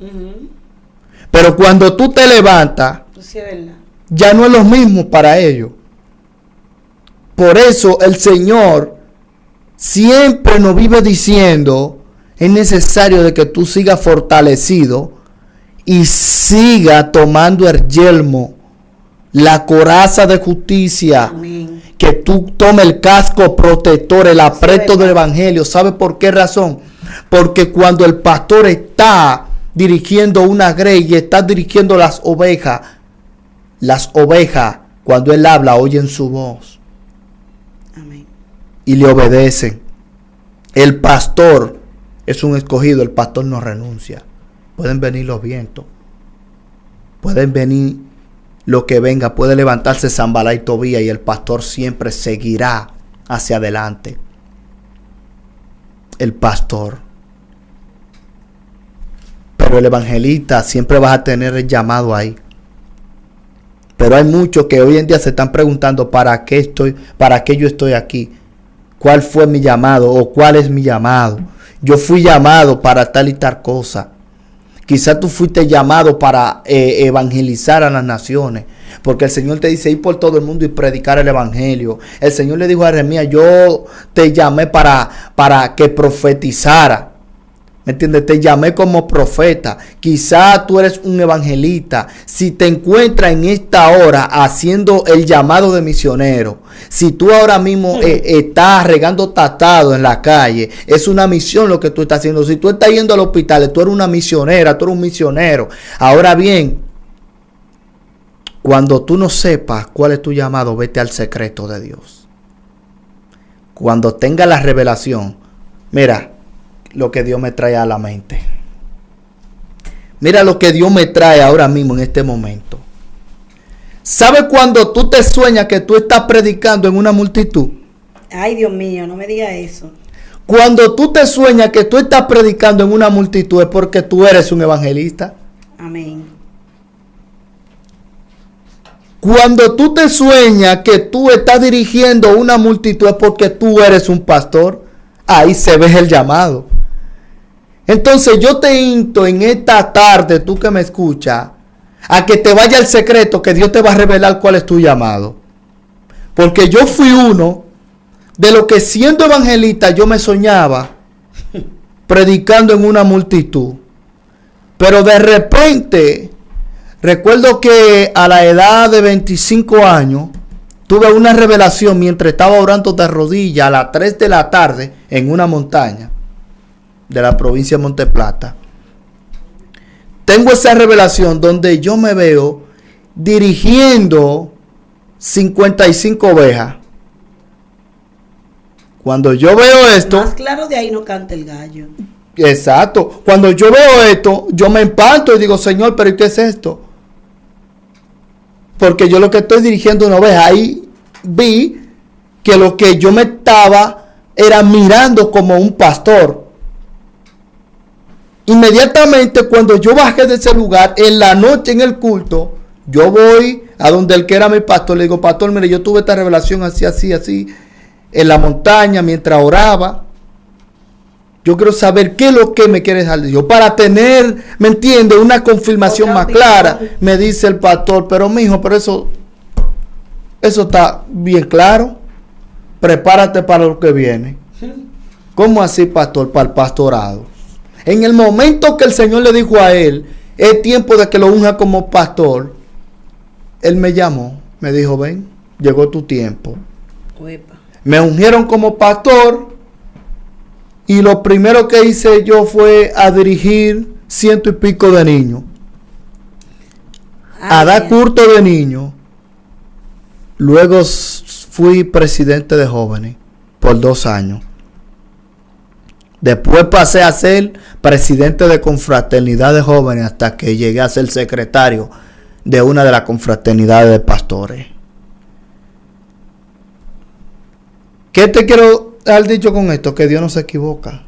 Pero cuando tú te levantas, Sí, es verdad. ya no es lo mismo para ellos. Por eso el Señor siempre nos vive diciendo, es necesario de que tú sigas fortalecido y siga tomando el yelmo, la coraza de justicia. Amén. Que tú tomes el casco protector, el apresto Sí, del evangelio. ¿Sabe por qué razón? Porque cuando el pastor está dirigiendo una grey y está dirigiendo las ovejas, cuando él habla, oyen su voz. Amén. Y le obedecen. El pastor es un escogido, el pastor no renuncia. Pueden venir los vientos, pueden venir lo que venga, puede levantarse Sanbalá y Tobía y el pastor siempre seguirá hacia adelante. El pastor. Pero el evangelista siempre vas a tener el llamado ahí. Pero hay muchos que hoy en día se están preguntando para qué yo estoy aquí. ¿Cuál fue mi llamado o cuál es mi llamado? Yo fui llamado para tal y tal cosa. Quizás tú fuiste llamado para evangelizar a las naciones. Porque el Señor te dice ir por todo el mundo y predicar el evangelio. El Señor le dijo a Jeremías, yo te llamé para que profetizara. ¿Me entiendes? Te llamé como profeta. Quizás tú eres un evangelista. Si te encuentras en esta hora haciendo el llamado de misionero, si tú ahora mismo estás regando tatado en la calle, es una misión lo que tú estás haciendo. Si tú estás yendo al hospital, tú eres una misionera, tú eres un misionero. Ahora bien, cuando tú no sepas cuál es tu llamado, vete al secreto de Dios. Cuando tengas la revelación, mira lo que Dios me trae a la mente. Mira lo que Dios me trae ahora mismo en este momento. ¿Sabes cuando tú te sueñas que tú estás predicando en una multitud? Ay, Dios mío, no me diga eso. Cuando tú te sueñas que tú estás predicando en una multitud es porque tú eres un evangelista. Amén. Cuando tú te sueñas que tú estás dirigiendo una multitud es porque tú eres un pastor. Ahí se ve el llamado. Entonces yo te insto en esta tarde, tú que me escuchas, a que te vaya al secreto, que Dios te va a revelar cuál es tu llamado. Porque yo fui uno de los que siendo evangelista yo me soñaba predicando en una multitud. Pero de repente, recuerdo que a la edad de 25 años, tuve una revelación mientras estaba orando de rodillas a las 3 de la tarde en una montaña de la provincia de Monteplata. Tengo esa revelación donde yo me veo dirigiendo 55 ovejas. Cuando yo veo esto... Más claro de ahí no canta el gallo. Exacto. Cuando yo veo esto, yo me espanto y digo, Señor, ¿pero qué es esto? porque yo lo que estoy dirigiendo una oveja. Ahí vi que lo que yo me estaba era mirando como un pastor. Inmediatamente cuando yo bajé de ese lugar, en la noche en el culto, yo voy a donde el que era mi pastor, le digo, pastor, mire, yo tuve esta revelación así, así, así, en la montaña mientras oraba. Yo quiero saber qué es lo que me quiere dejar de Dios, para tener, ¿me entiende?, una confirmación Otra más clara. Me dice el pastor, pero mijo, pero eso está bien claro. Prepárate para lo que viene. ¿Cómo así, pastor? Para el pastorado. En el momento que el Señor le dijo a él, es tiempo de que lo unja como pastor, él me llamó, me dijo, ven, llegó tu tiempo. Uepa. Me ungieron como pastor y lo primero que hice yo fue a dirigir 100 y pico de niños. A dar curso de niños. Luego fui presidente de jóvenes por 2 años. Después pasé a ser presidente de confraternidad de jóvenes hasta que llegué a ser secretario de una de las confraternidades de pastores. ¿Qué te quiero dar dicho con esto? Que Dios no se equivoca.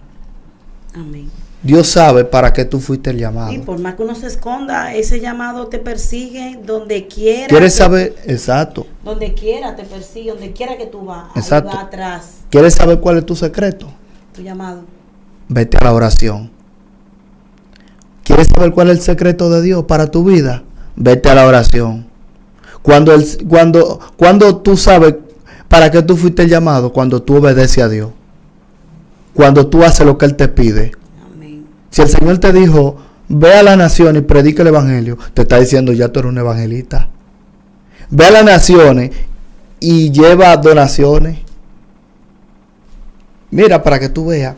Amén. Dios sabe para qué tú fuiste el llamado. Y por más que uno se esconda, ese llamado te persigue donde quiera. ¿Quieres saber? Exacto. Donde quiera te persigue, donde quiera que tú vas. Exacto. Ahí va atrás. ¿Quieres saber cuál es tu secreto? Tu llamado. Vete a la oración. ¿Quieres saber cuál es el secreto de Dios para tu vida? Vete a la oración. Cuando tú sabes para qué tú fuiste llamado, cuando tú obedeces a Dios. Cuando tú haces lo que Él te pide. Amén. Si el Señor te dijo, ve a la nación y predica el evangelio, te está diciendo, ya tú eres un evangelista. Ve a las naciones y lleva donaciones. Mira, para que tú veas.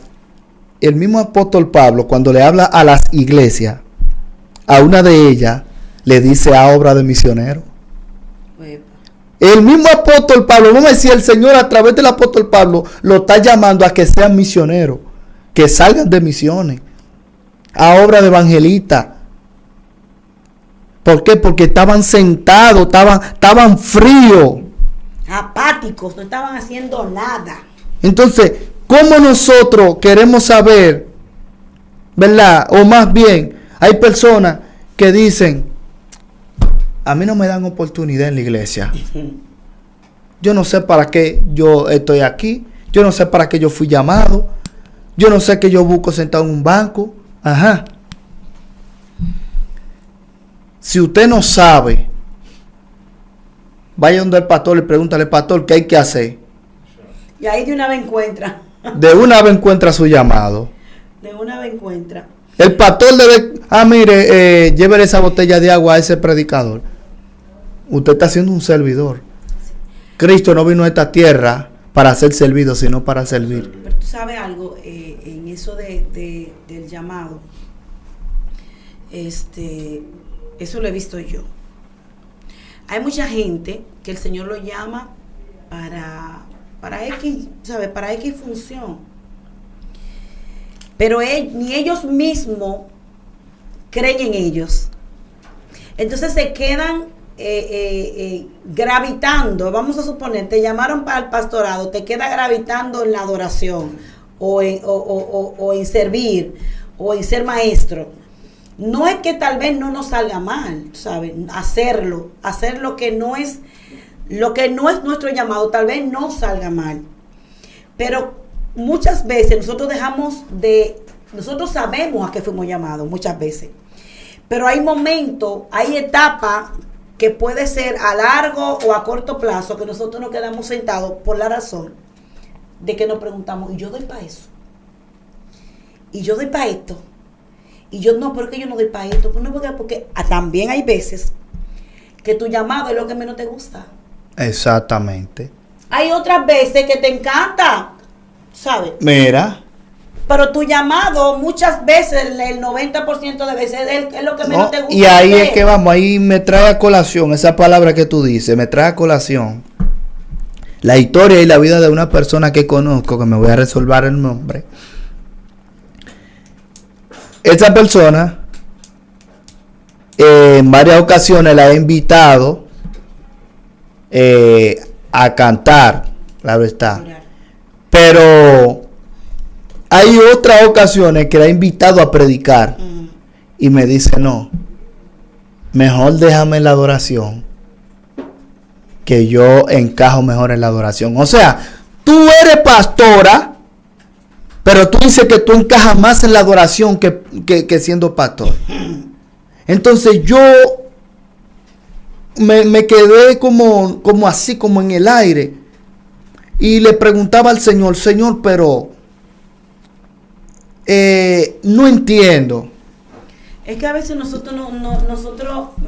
El mismo apóstol Pablo, cuando le habla a las iglesias, a una de ellas le dice a obra de misionero. Uepa. El mismo apóstol Pablo, no me decía el Señor a través del apóstol Pablo, lo está llamando a que sean misioneros, que salgan de misiones, a obra de evangelista. ¿Por qué? Porque estaban sentados, estaban fríos. Apáticos, no estaban haciendo nada. Entonces, ¿cómo nosotros queremos saber, verdad? O más bien, hay personas que dicen, a mí no me dan oportunidad en la iglesia. Yo no sé para qué yo estoy aquí. Yo no sé para qué yo fui llamado. Yo no sé qué yo busco sentado en un banco. Ajá. Si usted no sabe, vaya donde el pastor y pregúntale, pastor, ¿qué hay que hacer? Y ahí de una vez encuentra. De una vez encuentra su llamado. De una vez encuentra. El pastor debe, mire, llévele esa botella de agua a ese predicador. Usted está siendo un servidor. Cristo no vino a esta tierra para ser servido, sino para servir. Pero tú sabes algo, en eso del llamado, eso lo he visto yo. Hay mucha gente que el Señor lo llama para X, ¿sabes? Para X función. Pero ni ellos mismos creen en ellos. Entonces se quedan gravitando. Vamos a suponer, te llamaron para el pastorado, te queda gravitando en la adoración o en servir o en ser maestro. No es que tal vez no nos salga mal, ¿sabes? Hacer lo que no es nuestro llamado, tal vez no salga mal. Pero muchas veces nosotros nosotros sabemos a qué fuimos llamados, muchas veces. Pero hay momentos, hay etapas que puede ser a largo o a corto plazo que nosotros nos quedamos sentados por la razón de que nos preguntamos, ¿y yo doy para eso? ¿Y yo doy para esto? Y yo no, ¿por qué yo no doy para esto? Pues no, porque también hay veces que tu llamado es lo que menos te gusta. Exactamente. Hay otras veces que te encanta, ¿sabes? Mira. Pero tu llamado muchas veces, el 90% de veces es lo que menos te gusta. Y ahí hacer. es que vamos, ahí me trae a colación esa palabra que tú dices, me trae a colación la historia y la vida de una persona que conozco, que me voy a resolver el nombre. Esa persona en varias ocasiones la he invitado a cantar, claro está. Pero hay otras ocasiones que la he invitado a predicar y me dice, no, mejor déjame en la adoración, que yo encajo mejor en la adoración. O sea, tú eres pastora, pero tú dices que tú encajas más en la adoración que siendo pastor. Entonces yo me quedé como así, como en el aire. Y le preguntaba al Señor, Señor, pero no entiendo. Es que a veces nosotros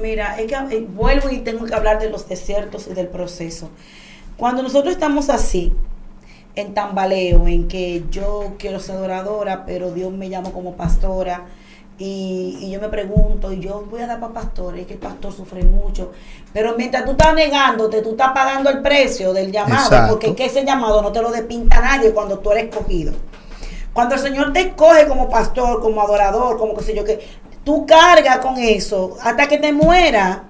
mira, es que vuelvo y tengo que hablar de los desiertos y del proceso. Cuando nosotros estamos así, en tambaleo, en que yo quiero ser adoradora, pero Dios me llama como pastora, y yo me pregunto, y yo voy a dar para pastor, es que el pastor sufre mucho, pero mientras tú estás negándote, tú estás pagando el precio del llamado. Exacto. Porque es que ese llamado no te lo despinta nadie cuando tú eres escogido. Cuando el Señor te escoge como pastor, como adorador, como qué sé yo, que tú cargas con eso hasta que te muera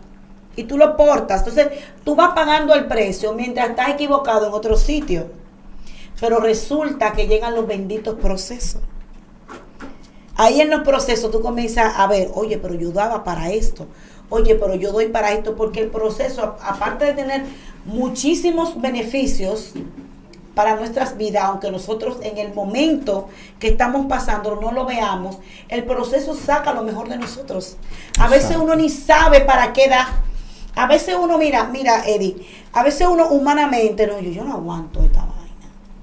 y tú lo portas. Entonces tú vas pagando el precio mientras estás equivocado en otro sitio. Pero resulta que llegan los benditos procesos. Ahí en los procesos tú comienzas a ver, oye, pero yo daba para esto. Oye, pero yo doy para esto. Porque el proceso, aparte de tener muchísimos beneficios para nuestras vidas, aunque nosotros en el momento que estamos pasando no lo veamos, el proceso saca lo mejor de nosotros. A veces uno ni sabe para qué da. A veces uno, mira, Eddie, a veces uno humanamente, no, yo no aguanto esta vaina.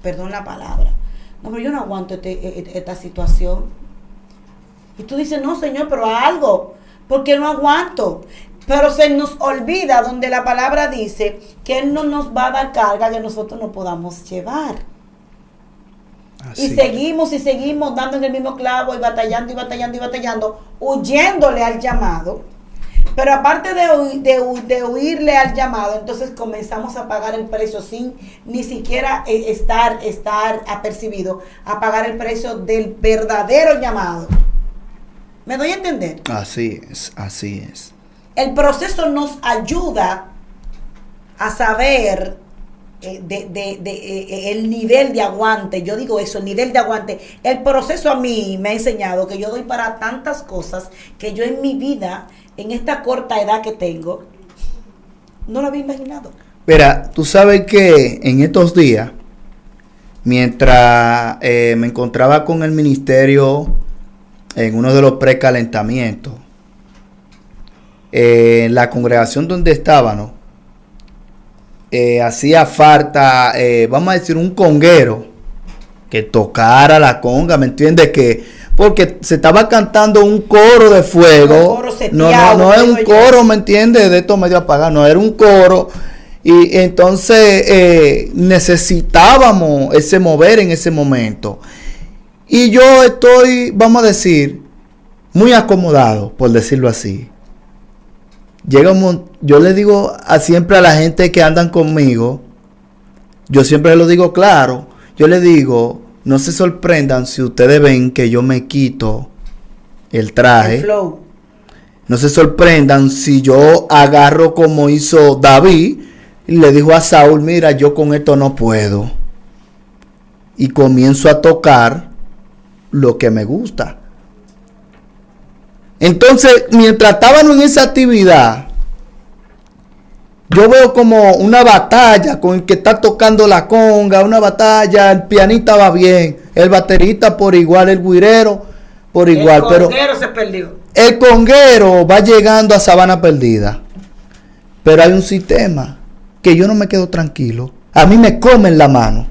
Perdón la palabra. No, pero yo no aguanto esta situación. Y tú dices, no, Señor, pero algo, porque no aguanto. Pero se nos olvida donde la palabra dice que Él no nos va a dar carga que nosotros no podamos llevar. Así. Y seguimos dando en el mismo clavo y batallando, huyéndole al llamado. Pero aparte de huirle al llamado, entonces comenzamos a pagar el precio sin ni siquiera estar apercibido, a pagar el precio del verdadero llamado. ¿Me doy a entender? Así es. El proceso nos ayuda a saber el nivel de aguante. Yo digo eso, el nivel de aguante. El proceso a mí me ha enseñado que yo doy para tantas cosas que yo en mi vida, en esta corta edad que tengo, no lo había imaginado. Mira, tú sabes que en estos días, mientras me encontraba con el ministerio en uno de los precalentamientos, en la congregación donde estábamos, hacía falta, vamos a decir, un conguero que tocara la conga, ¿me entiendes? Porque se estaba cantando un coro de fuego. No es un coro, ¿me entiendes? De esto medio apagado, no era un coro. Y entonces necesitábamos ese mover en ese momento. Y yo estoy, vamos a decir, muy acomodado, por decirlo así. Yo le digo siempre a la gente que andan conmigo, yo siempre lo digo claro, yo le digo, no se sorprendan si ustedes ven que yo me quito el traje. El flow. No se sorprendan si yo agarro como hizo David y le dijo a Saúl, mira, yo con esto no puedo. Y comienzo a tocar lo que me gusta. Entonces, mientras estaban en esa actividad, yo veo como una batalla con el que está tocando la conga, una batalla, el pianista va bien, el baterista por igual, el güirero por igual. El conguero se perdió. El conguero va llegando a Sabana Perdida. Pero hay un sistema que yo no me quedo tranquilo. A mí me comen la mano.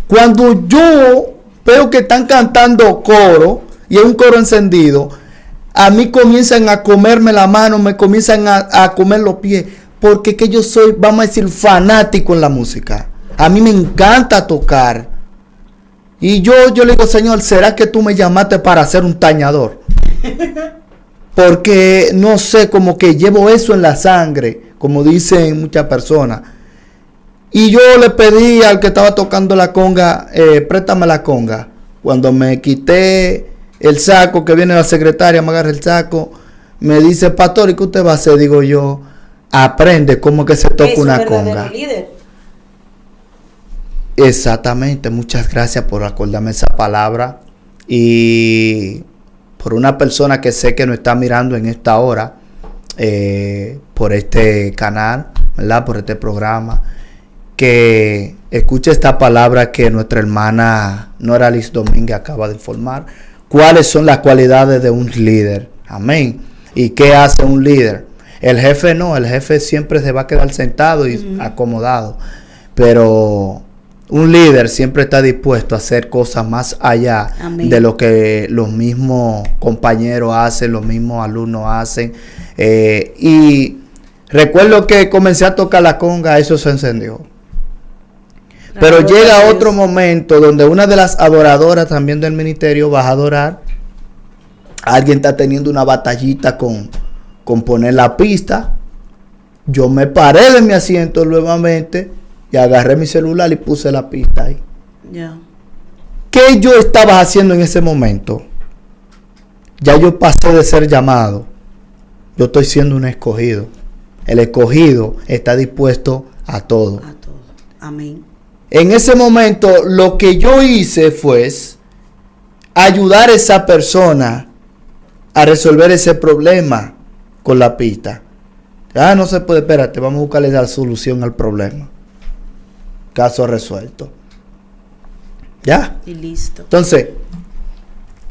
Cuando yo veo que están cantando coro y es un coro encendido, a mí comienzan a comerme la mano, me comienzan a comer los pies, porque que yo soy, vamos a decir, fanático en la música. A mí me encanta tocar. Y yo le digo, Señor, ¿será que tú me llamaste para ser un tañador? Porque no sé, como que llevo eso en la sangre, como dicen muchas personas. Y yo le pedí al que estaba tocando la conga, préstame la conga. Cuando me quité el saco, que viene la secretaria, me agarra el saco, me dice, pastor, ¿y qué usted va a hacer? Digo yo, aprende cómo que se toca Es un una verdadero conga. líder. Exactamente, muchas gracias por acordarme esa palabra y por una persona que sé que nos está mirando en esta hora por este canal, ¿verdad? Por este programa, que escuche esta palabra que nuestra hermana Noralis Domínguez acaba de informar. ¿Cuáles son las cualidades de un líder? Amén. ¿Y qué hace un líder? El jefe no, el jefe siempre se va a quedar sentado y acomodado, pero un líder siempre está dispuesto a hacer cosas más allá Amén. de lo que los mismos compañeros hacen, los mismos alumnos hacen. Y recuerdo que comencé a tocar la conga, eso se encendió. Pero Gloria a llega Dios. otro momento donde una de las adoradoras también del ministerio va a adorar. Alguien está teniendo una batallita con poner la pista. Yo me paré de mi asiento nuevamente y agarré mi celular y puse la pista ahí. Ya. ¿Qué yo estaba haciendo en ese momento? Ya yo pasé de ser llamado. Yo estoy siendo un escogido. El escogido está dispuesto a todo. A todo. Amén. En ese momento lo que yo hice fue ayudar a esa persona a resolver ese problema con la pista. Ah, no se puede, espérate, vamos a buscarle la solución al problema. Caso resuelto. ¿Ya? Y listo. Entonces,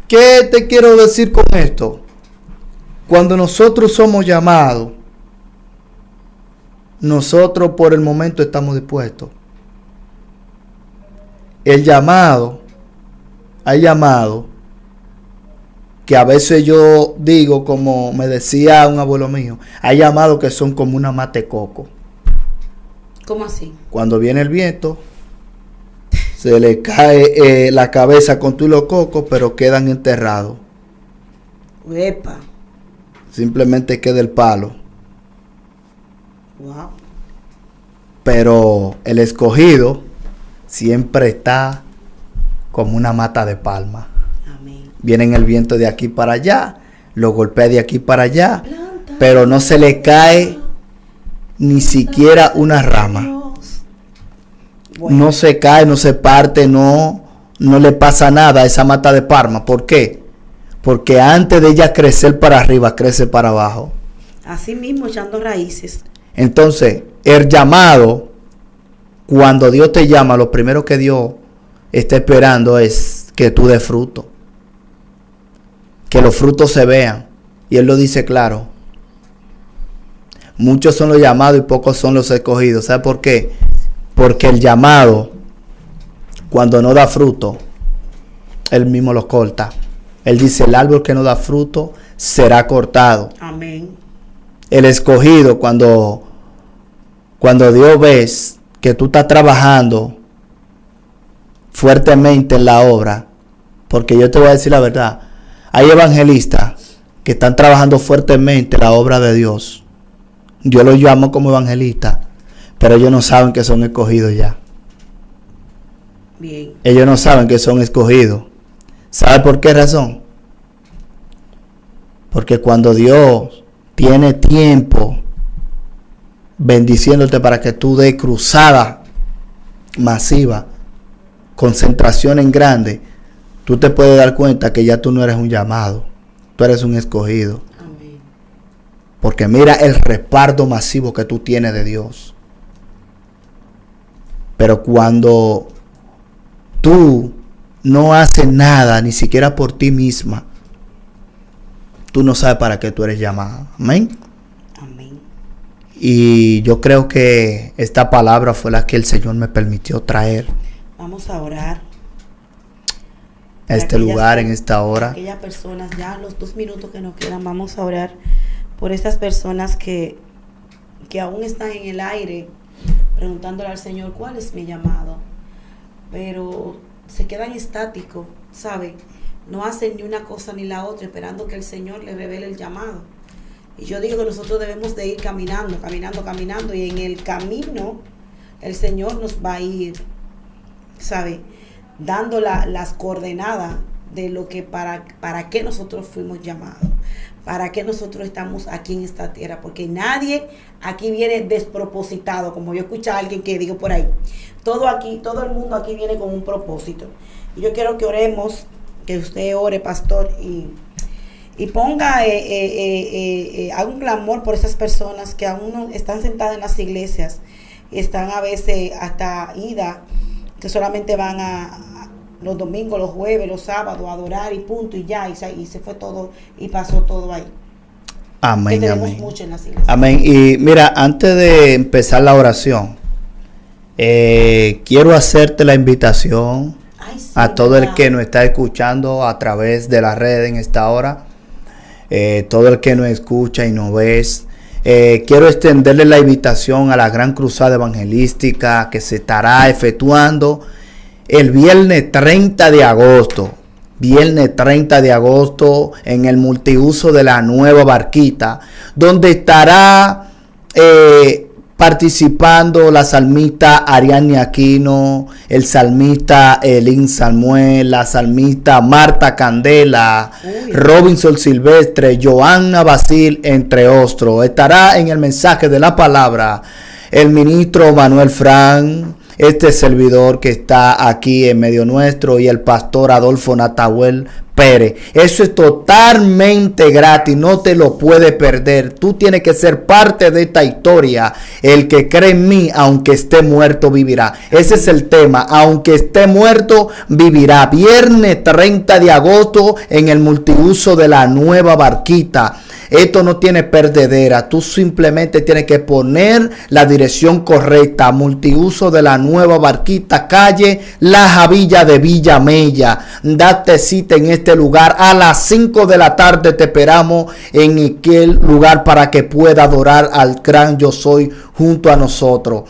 ¿qué te quiero decir con esto? Cuando nosotros somos llamados, nosotros por el momento estamos dispuestos. El llamado, hay llamado que a veces yo digo, como me decía un abuelo mío, hay llamados que son como una mate coco. ¿Cómo así? Cuando viene el viento, se le cae la cabeza con tú y los cocos, pero quedan enterrados. Uepa. Simplemente queda el palo. Wow. Pero el escogido siempre está como una mata de palma. Amén. Viene el viento de aquí para allá, lo golpea de aquí para allá, Planta. pero no se le cae ni siquiera una rama. Bueno. No se cae, no se parte, no le pasa nada a esa mata de palma. ¿Por qué? Porque antes de ella crecer para arriba, crece para abajo. Así mismo, echando raíces. Entonces, el llamado, cuando Dios te llama, lo primero que Dios está esperando es que tú des fruto. Que los frutos se vean. Y Él lo dice claro. Muchos son los llamados y pocos son los escogidos. ¿Sabe por qué? Porque el llamado, cuando no da fruto, Él mismo lo corta. Él dice, el árbol que no da fruto será cortado. Amén. El escogido, cuando Dios ves que tú estás trabajando fuertemente en la obra, porque yo te voy a decir la verdad, hay evangelistas que están trabajando fuertemente la obra de Dios. Yo los llamo como evangelistas, pero ellos no saben que son escogidos ya. Bien. Ellos no saben que son escogidos. ¿Sabe por qué razón? Porque cuando Dios tiene tiempo bendiciéndote para que tú des cruzada masiva, concentración en grande, tú te puedes dar cuenta que ya tú no eres un llamado, tú eres un escogido. Amén. Porque mira el respaldo masivo que tú tienes de Dios. Pero cuando tú no haces nada, ni siquiera por ti misma, tú no sabes para qué tú eres llamada. Amén. Amén. Y yo creo que esta palabra fue la que el Señor me permitió traer Vamos a orar. a este lugar, en esta hora. Aquellas personas, ya los 2 minutos que nos quedan, vamos a orar por estas personas que aún están en el aire preguntándole al Señor cuál es mi llamado, pero se quedan estáticos, ¿sabe? No hacen ni una cosa ni la otra esperando que el Señor les revele el llamado. Y yo digo que nosotros debemos de ir caminando, y en el camino el Señor nos va a ir, ¿sabe?, dando las coordenadas de lo que para qué nosotros fuimos llamados, para qué nosotros estamos aquí en esta tierra, porque nadie aquí viene despropositado, como yo escuché a alguien que digo por ahí. Todo el mundo aquí viene con un propósito. Y yo quiero que oremos, que usted ore, pastor, y ponga, haga un clamor por esas personas que aún no están sentadas en las iglesias, y están a veces hasta ida, que solamente van a los domingos, los jueves, los sábados a adorar y punto, y ya, y se fue todo, y pasó todo ahí. Amén, que tenemos amén. mucho en las iglesias. Amén. Y mira, antes de empezar la oración, quiero hacerte la invitación a todo el que nos está escuchando a través de la red en esta hora, todo el que nos escucha y nos ves. Quiero extenderle la invitación a la gran cruzada evangelística que se estará efectuando el viernes 30 de agosto. Viernes 30 de agosto en el multiuso de la Nueva Barquita, donde estará participando la salmista Ariadne Aquino, el salmista Elín Samuel, la salmista Marta Candela, Robinson Silvestre, Joanna Basil, entre otros. Estará en el mensaje de la palabra el ministro Manuel Frank, este servidor que está aquí en medio nuestro, y el pastor Adolfo Natahuel Pérez. Eso es totalmente gratis, no te lo puedes perder. Tú tienes que ser parte de esta historia. El que cree en mí, aunque esté muerto, vivirá. Ese es el tema, aunque esté muerto, vivirá. Viernes 30 de agosto en el multiuso de la Nueva Barquita. Esto no tiene perdedera. Tú simplemente tienes que poner la dirección correcta. Multiuso de la Nueva Barquita, calle La Javilla de Villa Mella. Date cita en este lugar. A las 5 de la tarde te esperamos en aquel lugar para que pueda adorar al gran Yo Soy junto a nosotros.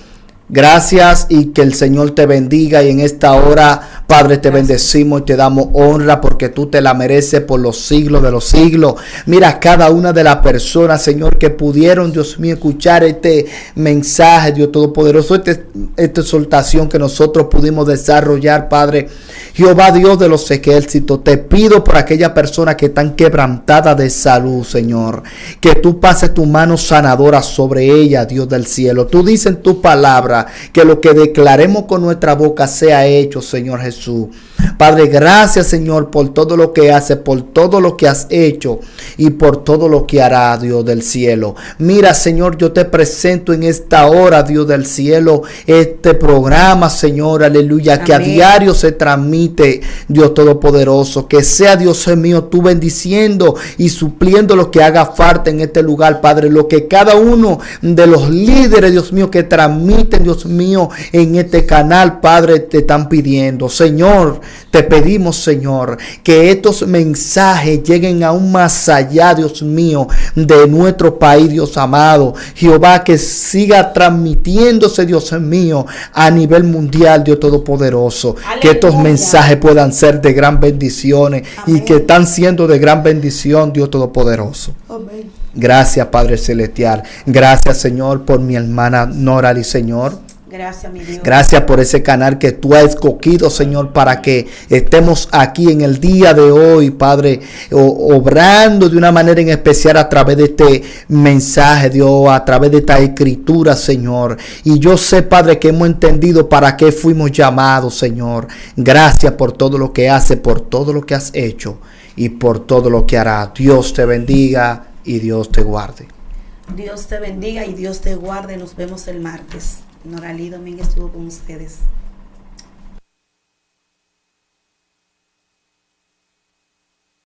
Gracias y que el Señor te bendiga. Y en esta hora, Padre, te bendecimos y te damos honra porque tú te la mereces por los siglos de los siglos. Mira cada una de las personas, Señor, que pudieron, Dios mío, escuchar este mensaje, Dios Todopoderoso, esta exhortación que nosotros pudimos desarrollar, Padre. Jehová Dios de los ejércitos, te pido por aquellas personas que están quebrantadas de salud, Señor, que tú pases tu mano sanadora sobre ella, Dios del cielo. Tú dices en tu palabra que lo que declaremos con nuestra boca sea hecho, Señor Jesús. Padre, gracias, Señor, por todo lo que haces, por todo lo que has hecho y por todo lo que hará, Dios del cielo. Mira, Señor, yo te presento en esta hora, Dios del cielo, este programa, Señor, aleluya, amén, que a diario se transmite, Dios Todopoderoso. Que sea, Dios mío, tú bendiciendo y supliendo lo que haga falta en este lugar, Padre. Lo que cada uno de los líderes, Dios mío, que transmiten, Dios mío, en este canal, Padre, te están pidiendo. Señor, te pedimos, Señor, que estos mensajes lleguen aún más allá, Dios mío, de nuestro país, Dios amado. Jehová, que siga transmitiéndose, Dios mío, a nivel mundial, Dios Todopoderoso. Aleluya. Que estos mensajes puedan ser de gran bendiciones. Amén. Y que están siendo de gran bendición, Dios Todopoderoso. Amén. Gracias, Padre Celestial. Gracias, Señor, por mi hermana Norali, Señor. Gracias, mi Dios. Gracias por ese canal que tú has escogido, Señor, para que estemos aquí en el día de hoy, Padre, obrando de una manera en especial a través de este mensaje, Dios, a través de esta escritura, Señor. Y yo sé, Padre, que hemos entendido para qué fuimos llamados, Señor. Gracias por todo lo que haces, por todo lo que has hecho y por todo lo que hará. Dios te bendiga y Dios te guarde. Dios te bendiga y Dios te guarde. Nos vemos el martes. Norali Domínguez estuvo con ustedes.